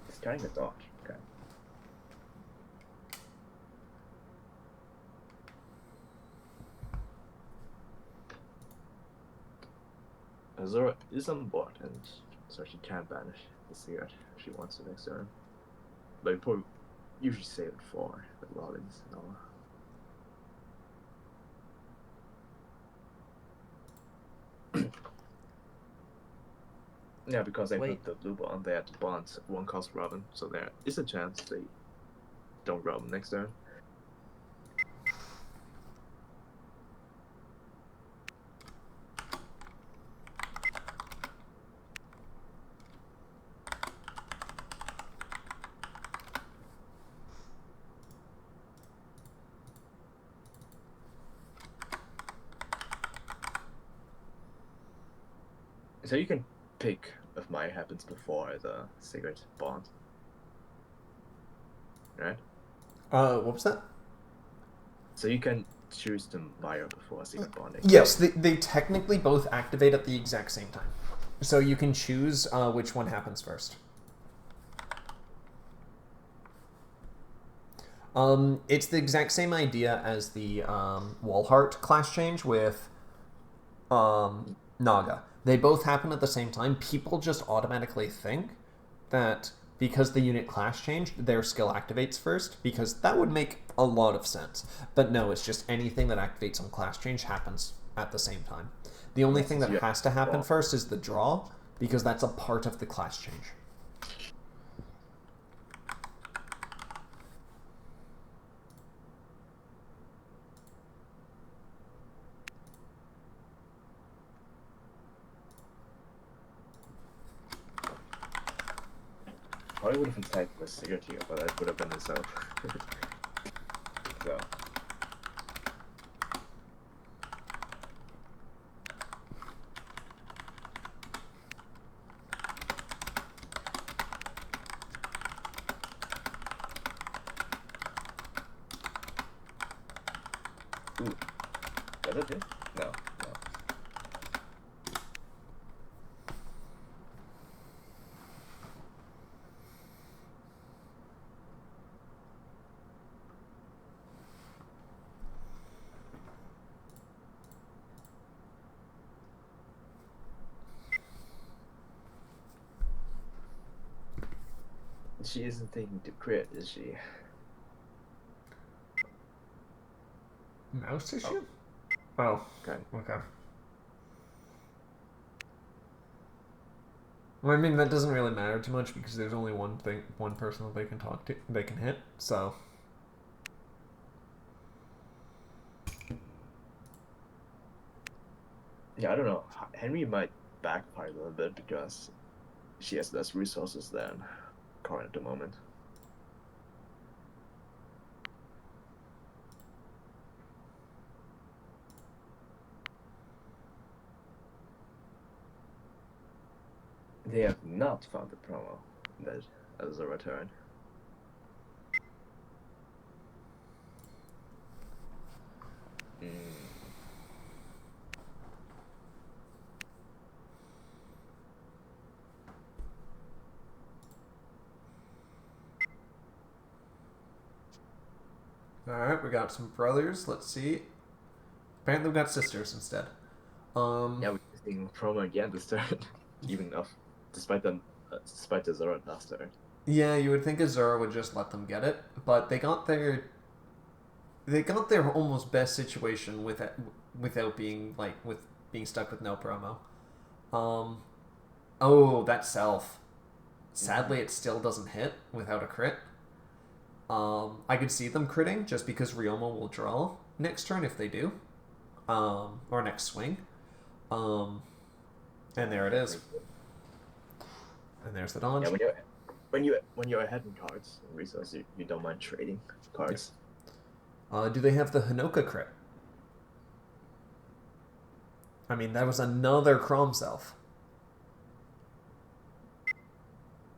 Starting to dodge. Okay. Azura is on board, and so she can banish the Sigurd if she wants to next turn. But you probably usually save it for the Rollins and all. Yeah, because they put the blue bond, they had to bond one cost Robin, so there is a chance they don't Robin next turn. So you can pick if Maya happens before the Sigurd bond. Right? What was that? So you can choose the Maya before Sigurd bonding. Yes, they technically both activate at the exact same time. So you can choose which one happens first. It's the exact same idea as the Wallheart class change with Naga. They both happen at the same time. People just automatically think that because the unit class changed, their skill activates first, because that would make a lot of sense. But no, it's just anything that activates on class change happens at the same time. The only thing that has to happen first is the draw, because that's a part of the class change. Probably would have attacked with Sigurd here, but that would have been himself. So. Ooh. Does it hit? No. She isn't thinking to crit, is she? Mouse issue? Oh. Okay. Well, I mean, that doesn't really matter too much because there's only one person that they can hit, so. Yeah, I don't know. Henry might backfire a little bit because she has less resources than Corrin at the moment. They have not found the promo that as a return. Alright, we got some brothers. Let's see. Apparently we got sisters instead. Yeah, we're seeing promo again this turn. Even enough. Despite the Zora last turn. Yeah, you would think Azura would just let them get it, but they got their almost best situation without being being stuck with no promo. Oh, that self. Sadly, it still doesn't hit without a crit. I could see them critting just because Ryoma will draw next turn if they do, or next swing. And there it is. And there's the dodge. Yeah, when you're ahead in cards in resource, you don't mind trading cards. Do they have the Hinoka crit? I mean, that was another Chrom self.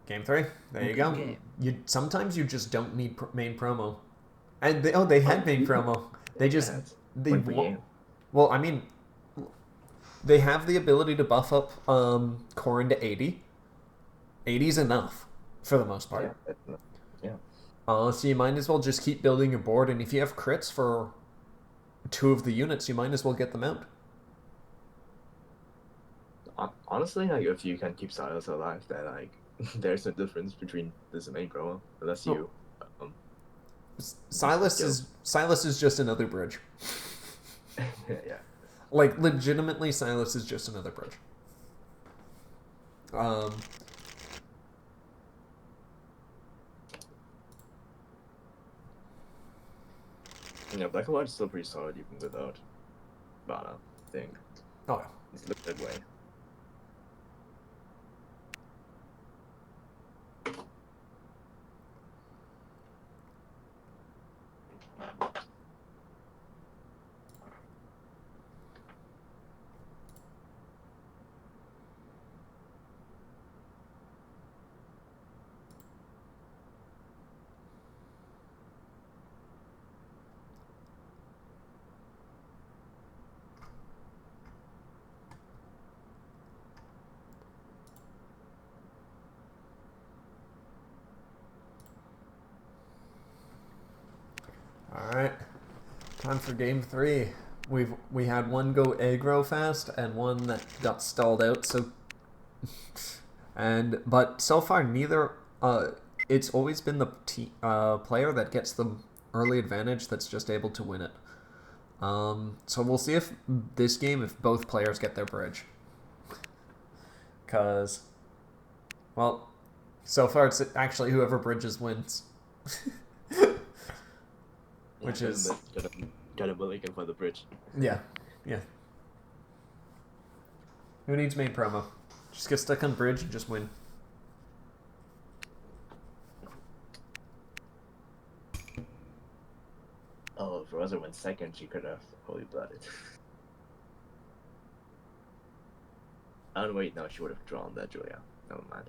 Game 3. There you go. Sometimes you just don't need main promo. And they had main promo. They just well, I mean, they have the ability to buff up Corrin to 80. 80's enough for the most part. Yeah. So you might as well just keep building your board, and if you have crits for 2 of the units, you might as well get them out. Honestly, like if you can keep Silas alive, then like there's no difference between this and main promo unless you. Silas is just another bridge. Yeah. Like legitimately, Silas is just another bridge. Yeah, Black and White is still pretty solid even without Bana thing. Oh yeah. It's looked that way. Alright. Time for game 3. We had one go aggro fast and one that got stalled out, so but so far neither it's always been the player that gets the early advantage that's just able to win it. So we'll see if this game if both players get their bridge. Cause well, so far it's actually whoever bridges wins. Which is got a mulligan for the bridge. Yeah. Who needs main promo? Just get stuck on bridge and just win. Oh, if Rosa went second, she could have Holy Blooded. Oh wait, no, she would have drawn that Julia. Never mind.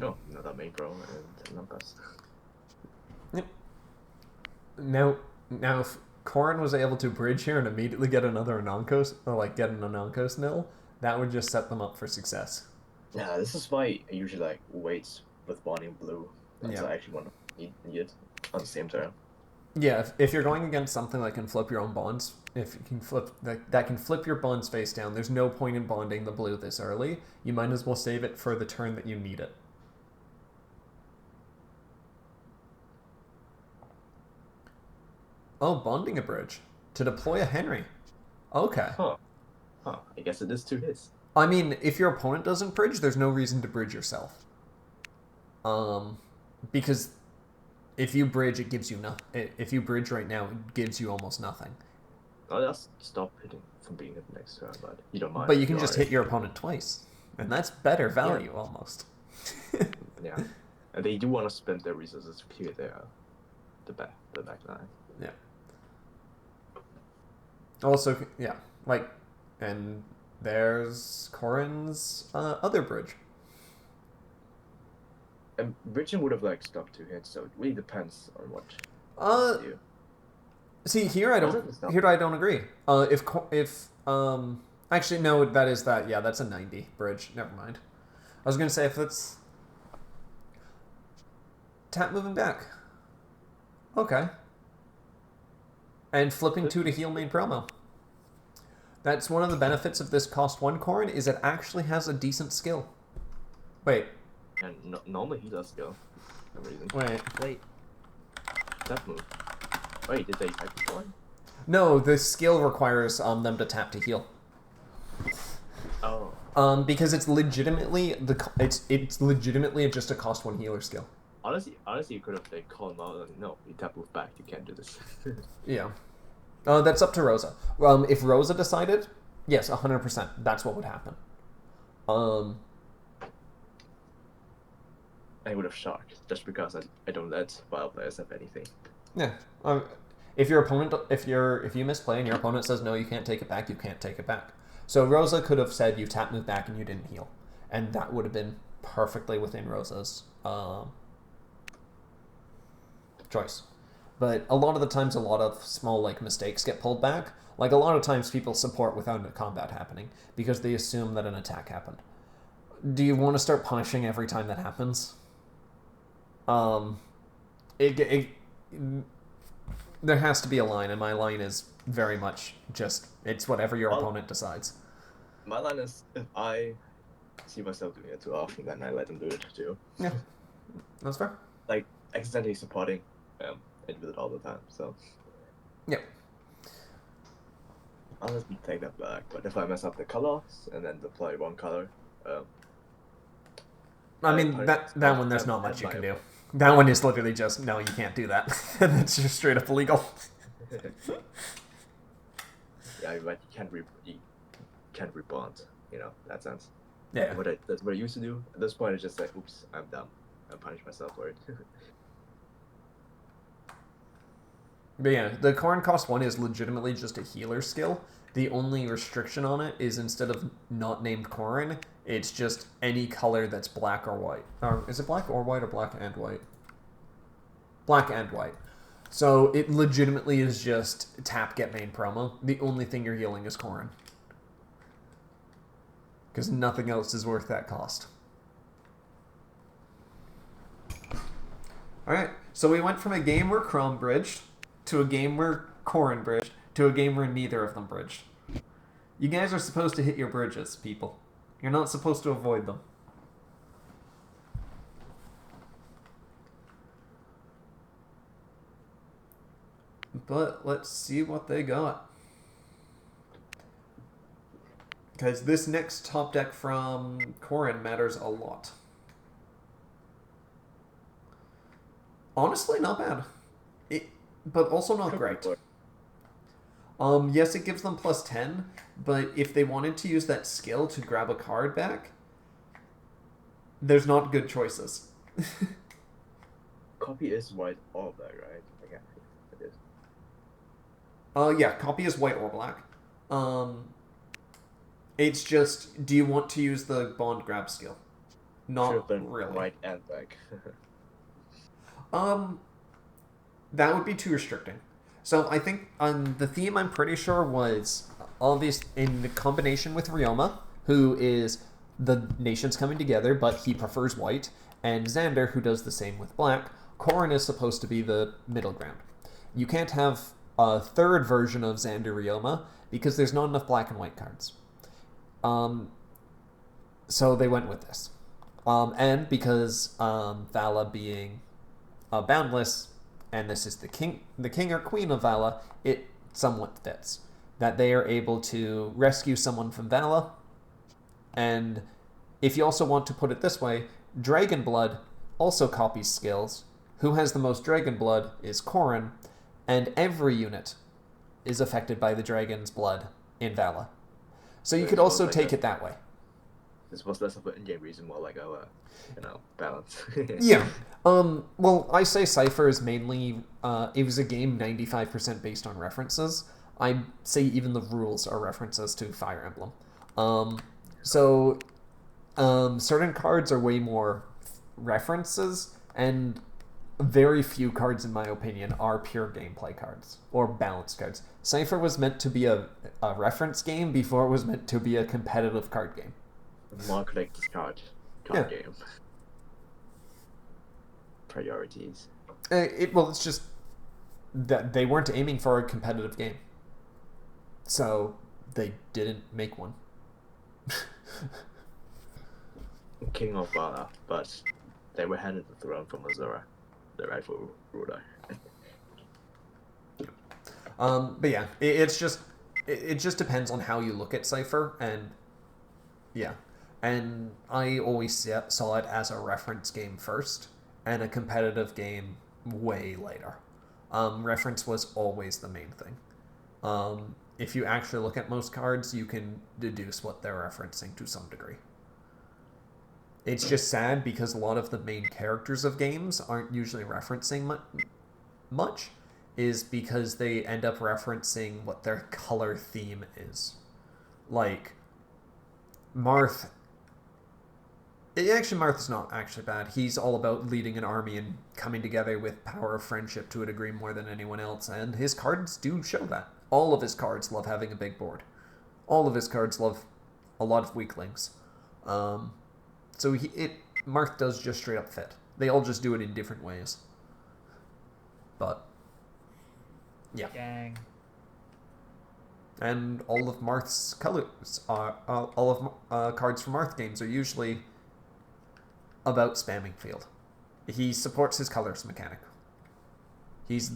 Oh, another main pro and Numbers. Yep. Now if Corrin was able to bridge here and immediately get another Anonkos, or like get an Anonkos nil, that would just set them up for success. Yeah, this is why I usually like wait with bonding blue. That's I actually want to need it on the same turn. Yeah, if you're going against something that can flip your own bonds, if you can flip that can flip your bonds face down, there's no point in bonding the blue this early. You might as well save it for the turn that you need it. Oh, bonding a bridge to deploy a Henry. Okay. Huh. I guess it is 2 hits. I mean, if your opponent doesn't bridge, there's no reason to bridge yourself. Because if you bridge, it gives you nothing. If you bridge right now, it gives you almost nothing. I'll just stop hitting from being hit next turn, but you don't mind. But you can just hit your opponent twice, and that's better value almost. Yeah, and they do want to spend their resources to clear the back line. Yeah. Also, yeah, like, and there's Corrin's other bridge. And bridging would have like stopped 2 hits, so it really depends on what. See, here I don't agree. If actually no, that's a 90 bridge. Never mind. I was gonna say if it's tap moving back. Okay. And flipping 2 to heal main promo. That's one of the benefits of this cost 1 Corrin is it actually has a decent skill. Wait. And normally he does go. For no reason. Wait. That move. Wait, did they type it one? No, the skill requires them to tap to heal. Oh. Because it's legitimately it's legitimately just a cost 1 healer skill. Honestly, you could have like called him out and no, you tap move back. You can't do this. Yeah. That's up to Rosa. If Rosa decided, yes, 100%, that's what would happen. I would have shocked just because I don't let wild players have anything. Yeah. If your opponent, if you misplay and your opponent says no, you can't take it back, you can't take it back. So Rosa could have said you tap move back and you didn't heal, and that would have been perfectly within Rosa's choice. But a lot of the times, a lot of small like mistakes get pulled back. Like a lot of times, people support without a combat happening because they assume that an attack happened. Do you want to start punishing every time that happens? There has to be a line, and my line is very much just it's whatever your opponent decides. My line is if I see myself doing it too often, then I let them do it too. Yeah, that's fair. Like accidentally supporting it with it all the time. So yeah, I'll just take that back. But if I mess up the colors and then deploy one color, I mean that one there's not much you can do. That one is literally just no, you can't do that. That's just straight up illegal. Yeah, but you can't rebond, that sense. Yeah. That's what I used to do. At this point, it's just like, oops, I'm dumb. I punish myself for it. But yeah, the Corrin cost 1 is legitimately just a healer skill. The only restriction on it is instead of not named Corrin, it's just any color that's black or white. Or is it black or white or black and white? Black and white. So it legitimately is just tap get main promo. The only thing you're healing is Corrin. Because nothing else is worth that cost. Alright, so we went from a game where Chrom bridged, to a game where Corrin bridged, to a game where neither of them bridged. You guys are supposed to hit your bridges, people. You're not supposed to avoid them. But let's see what they got. Because this next top deck from Corrin matters a lot. Honestly, not bad. But also not great. Yes, it gives them plus 10, but if they wanted to use that skill to grab a card back, there's not good choices. Copy is white or black, right? Okay, it is. Yeah, copy is white or black. It's just, do you want to use the bond grab skill? Not really. White and black. That would be too restricting. So I think the theme, I'm pretty sure, was all these in the combination with Ryoma, who is the nations coming together, but he prefers white, and Xander, who does the same with black. Corrin is supposed to be the middle ground. You can't have a third version of Xander Ryoma because there's not enough black and white cards. So they went with this. And because Vala being boundless, and this is the king or queen of Vala, it somewhat fits. That they are able to rescue someone from Vala, and if you also want to put it this way, Dragon Blood also copies skills. Who has the most Dragon Blood is Corrin, and every unit is affected by the Dragon's Blood in Vala. So you could also take it that way. This was less of an in-game reason, more like our, balance. Yeah. Well, I say Cipher is mainly, it was a game 95% based on references. I say even the rules are references to Fire Emblem. Certain cards are way more references, and very few cards, in my opinion, are pure gameplay cards or balanced cards. Cipher was meant to be a reference game before it was meant to be a competitive card game. More collector's card game. Priorities. It's just that they weren't aiming for a competitive game, so they didn't make one. King of Vala, but they were handed the throne from Azura, the rightful ruler. But yeah, it just depends on how you look at Cipher, and Yeah. And I always saw it as a reference game first and a competitive game way later. Reference was always the main thing. If you actually look at most cards, you can deduce what they're referencing to some degree. It's just sad because a lot of the main characters of games aren't usually referencing much, is because they end up referencing what their color theme is. Like, Marth. Actually, Marth's not actually bad. He's all about leading an army and coming together with power of friendship to a degree more than anyone else, and his cards do show that. All of his cards love having a big board. All of his cards love a lot of weaklings. So Marth does just straight up fit. They all just do it in different ways. But, yeah. Dang. And all of Marth's colors, all of cards from Marth games are usually about spamming field. He supports his colors mechanic. He's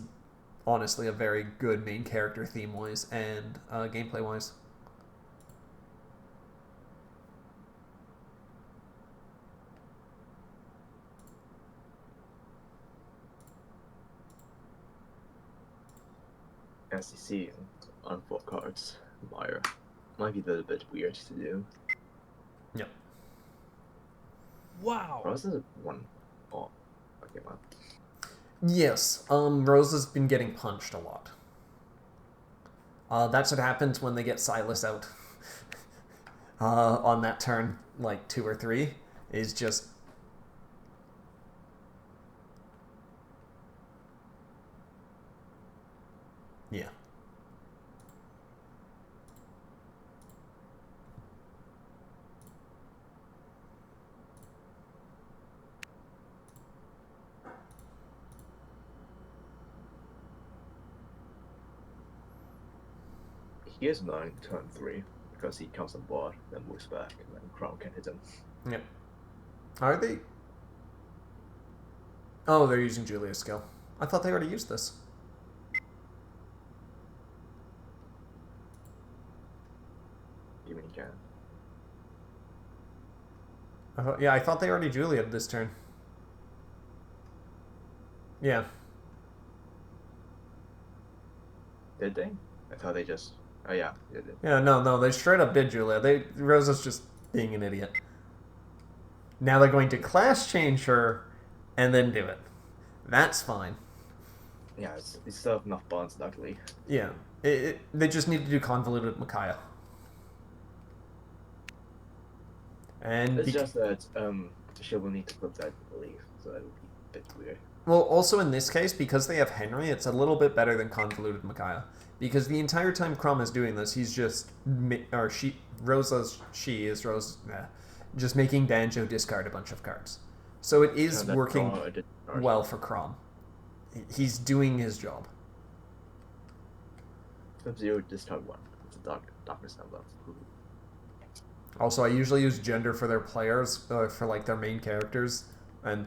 honestly a very good main character theme-wise and gameplay-wise. As you see, on 4 cards, Meyer might be a little bit weird to do. Yep. Wow. Rosa's one. Oh, okay, man. Yes, Rosa's been getting punched a lot. That's what happens when they get Silas out. On that turn, like 2 or 3, is just... Yeah. He is 9 turn 3 because he comes on board, then moves back, and then Chrom can hit him. Yep. Are they? Oh, they're using Julia's skill. I thought they already used this. You mean he can? I thought they already Julia'd this turn. Yeah. Did they? I thought they just... Oh yeah, they did. Yeah, no, they straight up did Julia. Rosa's just being an idiot. Now they're going to class change her and then do it. That's fine. Yeah, it's still have enough bonds, luckily. Yeah. They just need to do convoluted Micaiah. And It's just that she will need to flip that, I believe, so that would be a bit weird. Well, also in this case, because they have Henry, it's a little bit better than convoluted Micaiah. Because the entire time Chrom is doing this, he's just... just making Banjo discard a bunch of cards. So it is working well for Chrom. He's doing his job. Sub-Zero discard 1. It's a darkness emblem. Also, I usually use gender for their players, for like their main characters, and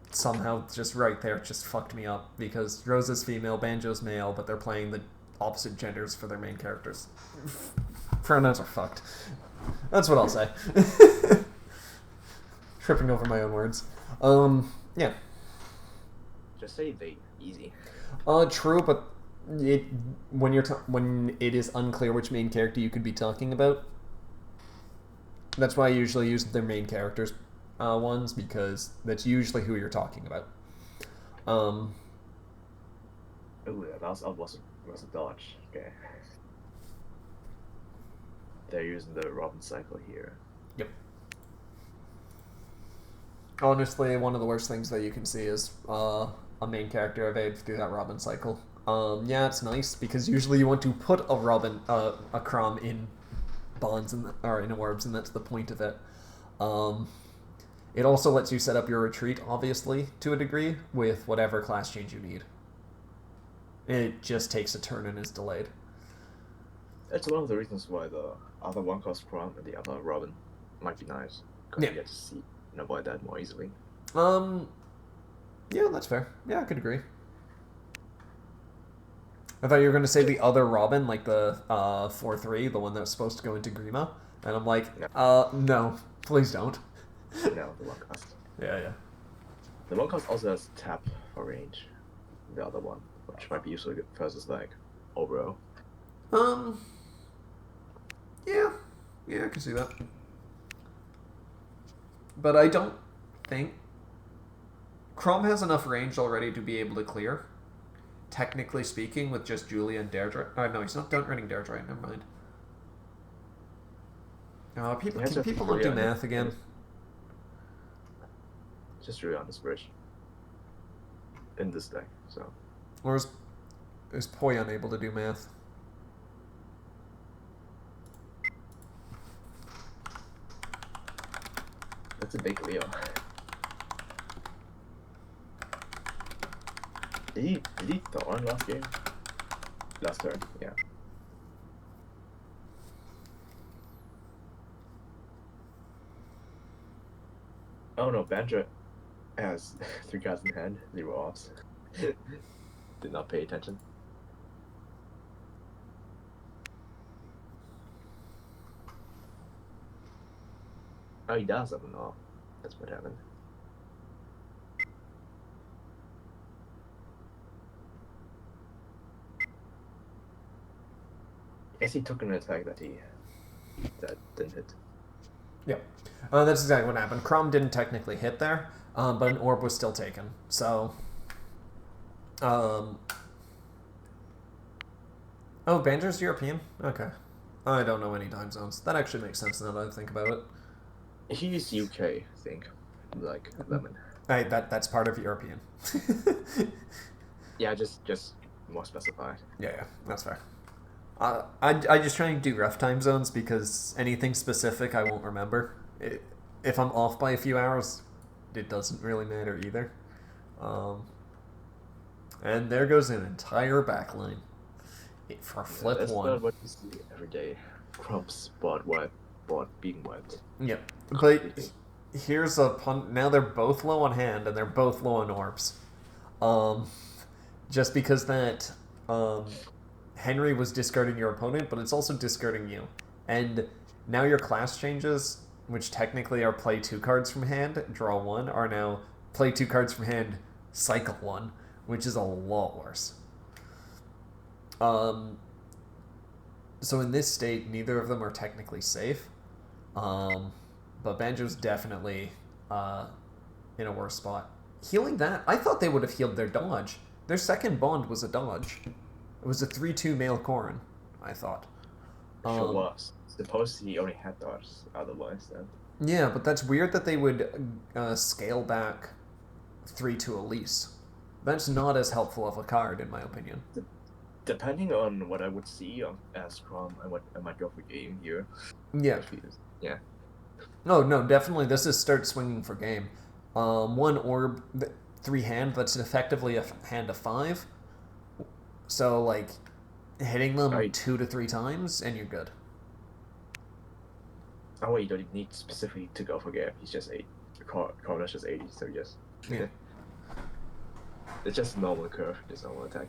somehow just right there just fucked me up, because Rosa's female, Banjo's male, but they're playing the opposite genders for their main characters. Pronouns are fucked. That's what I'll say. Tripping over my own words. Yeah. Just say they. Easy. True, but when it is unclear which main character you could be talking about, that's why I usually use their main characters ones, because that's usually who you're talking about. Oh, yeah, that was a dodge. Okay. They're using the Robin cycle here. Yep. Honestly, one of the worst things that you can see is a main character evade through that Robin cycle. Yeah, it's nice, because usually you want to put a Chrom in bonds or in orbs, and that's the point of it. It also lets you set up your retreat, obviously, to a degree, with whatever class change you need. It just takes a turn and is delayed. It's one of the reasons why the other one cost Chrom and the other Robin might be nice. Because you get to see and avoid that more easily. Yeah, that's fair. Yeah, I could agree. I thought you were going to say the other Robin, like the 4/3, the one that was supposed to go into Grima. And I'm like, no, please don't. No, the one cost. Yeah. The one cost also has tap for range. The other one, which might be useful versus like Obro. Yeah, I can see that. But I don't think Chrom has enough range already to be able to clear. Technically speaking, with just Julia and Deirdre. No, he's not running Deirdre. Never mind. Can people not do math again? Just really on this bridge. In this deck, so. Or is Poi unable to do math? That's a big Leo. Did he Thorn last game? Last turn, yeah. Oh no, Banjo has 3 cards in hand, 0 offs. Did not pay attention. Oh, he does have an off. That's what happened. I guess he took an attack that didn't hit. Yeah. That's exactly what happened. Chrom didn't technically hit there, but an orb was still taken. So, oh, Banjo's European? Okay. I don't know any time zones. That actually makes sense now that I think about it. He's UK, I think. Like Lemon. That's part of European. Yeah, just more specified. Yeah, that's fair. I just try and do rough time zones because anything specific I won't remember. If I'm off by a few hours, it doesn't really matter either. And there goes an entire backline for flip that's one. That's not what you see every day. Chromp's board being wiped. Yeah, but here's a pun. Now they're both low on hand and they're both low on orbs. Just because that Henry was discarding your opponent, but it's also discarding you. And now your class changes, which technically are play 2 cards from hand, draw 1, are now play 2 cards from hand, cycle 1, which is a lot worse. So in this state, neither of them are technically safe. But Banjo's definitely in a worse spot. Healing that, I thought they would have healed their dodge. Their second bond was a dodge. It was a 3/2 male Corrin, I thought. Sure was. Supposedly he only had dodge otherwise then. Yeah, but that's weird that they would scale back 3/2 Elise. That's not as helpful of a card, in my opinion. Depending on what I would see as Chrom, I might go for game here. Yeah. Yeah. No, definitely. This is start swinging for game. 1 orb, 3 hand. That's effectively a hand of 5. So like, hitting them 2 to 3 times, and you're good. Oh wait, you don't even need specifically to go for game. He's just 8. Corrin's just 80, so yes. Yeah. It's just normal curve, just normal attack.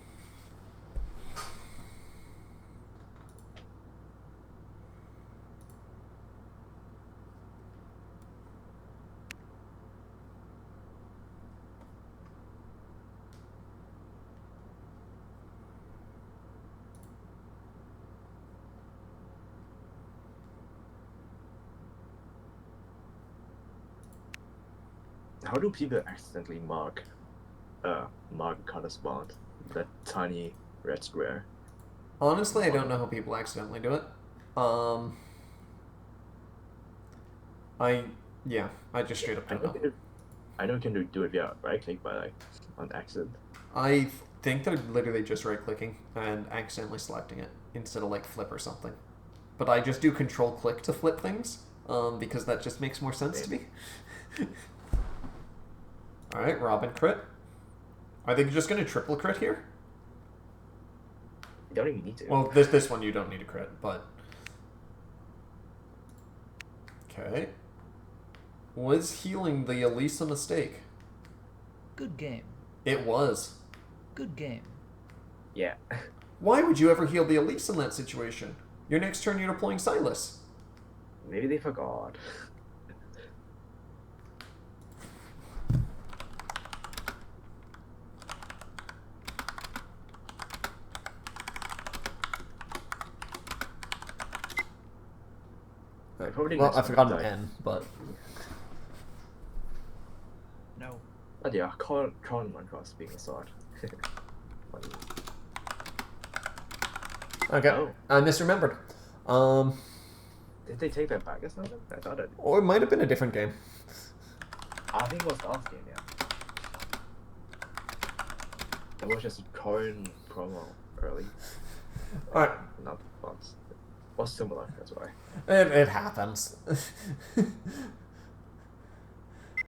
How do people accidentally mark color's bond? That tiny red square. Honestly, I don't know how people accidentally do it. I just straight up don't know. I know you can do it via right click, but like on accident. I think they're literally just right clicking and accidentally selecting it instead of like flip or something. But I just do control click to flip things, because that just makes more sense to me. Alright, Robin crit. Are they just going to triple crit here? You don't even need to. Well, this one you don't need a crit, but... Okay. Was healing the Elise a mistake? Good game. It was. Good game. Yeah. Why would you ever heal the Elise in that situation? Your next turn you're deploying Silas. Maybe they forgot. Well, I forgot an N, but... No. But yeah, Corrin one cross being a sword. Okay, Oh. I misremembered. Did they take that back or something? I thought it. Or it might have been a different game. I think it was the last game, yeah. That was just a Corrin promo early. Alright. Not once. It was similar, that's why. It happens.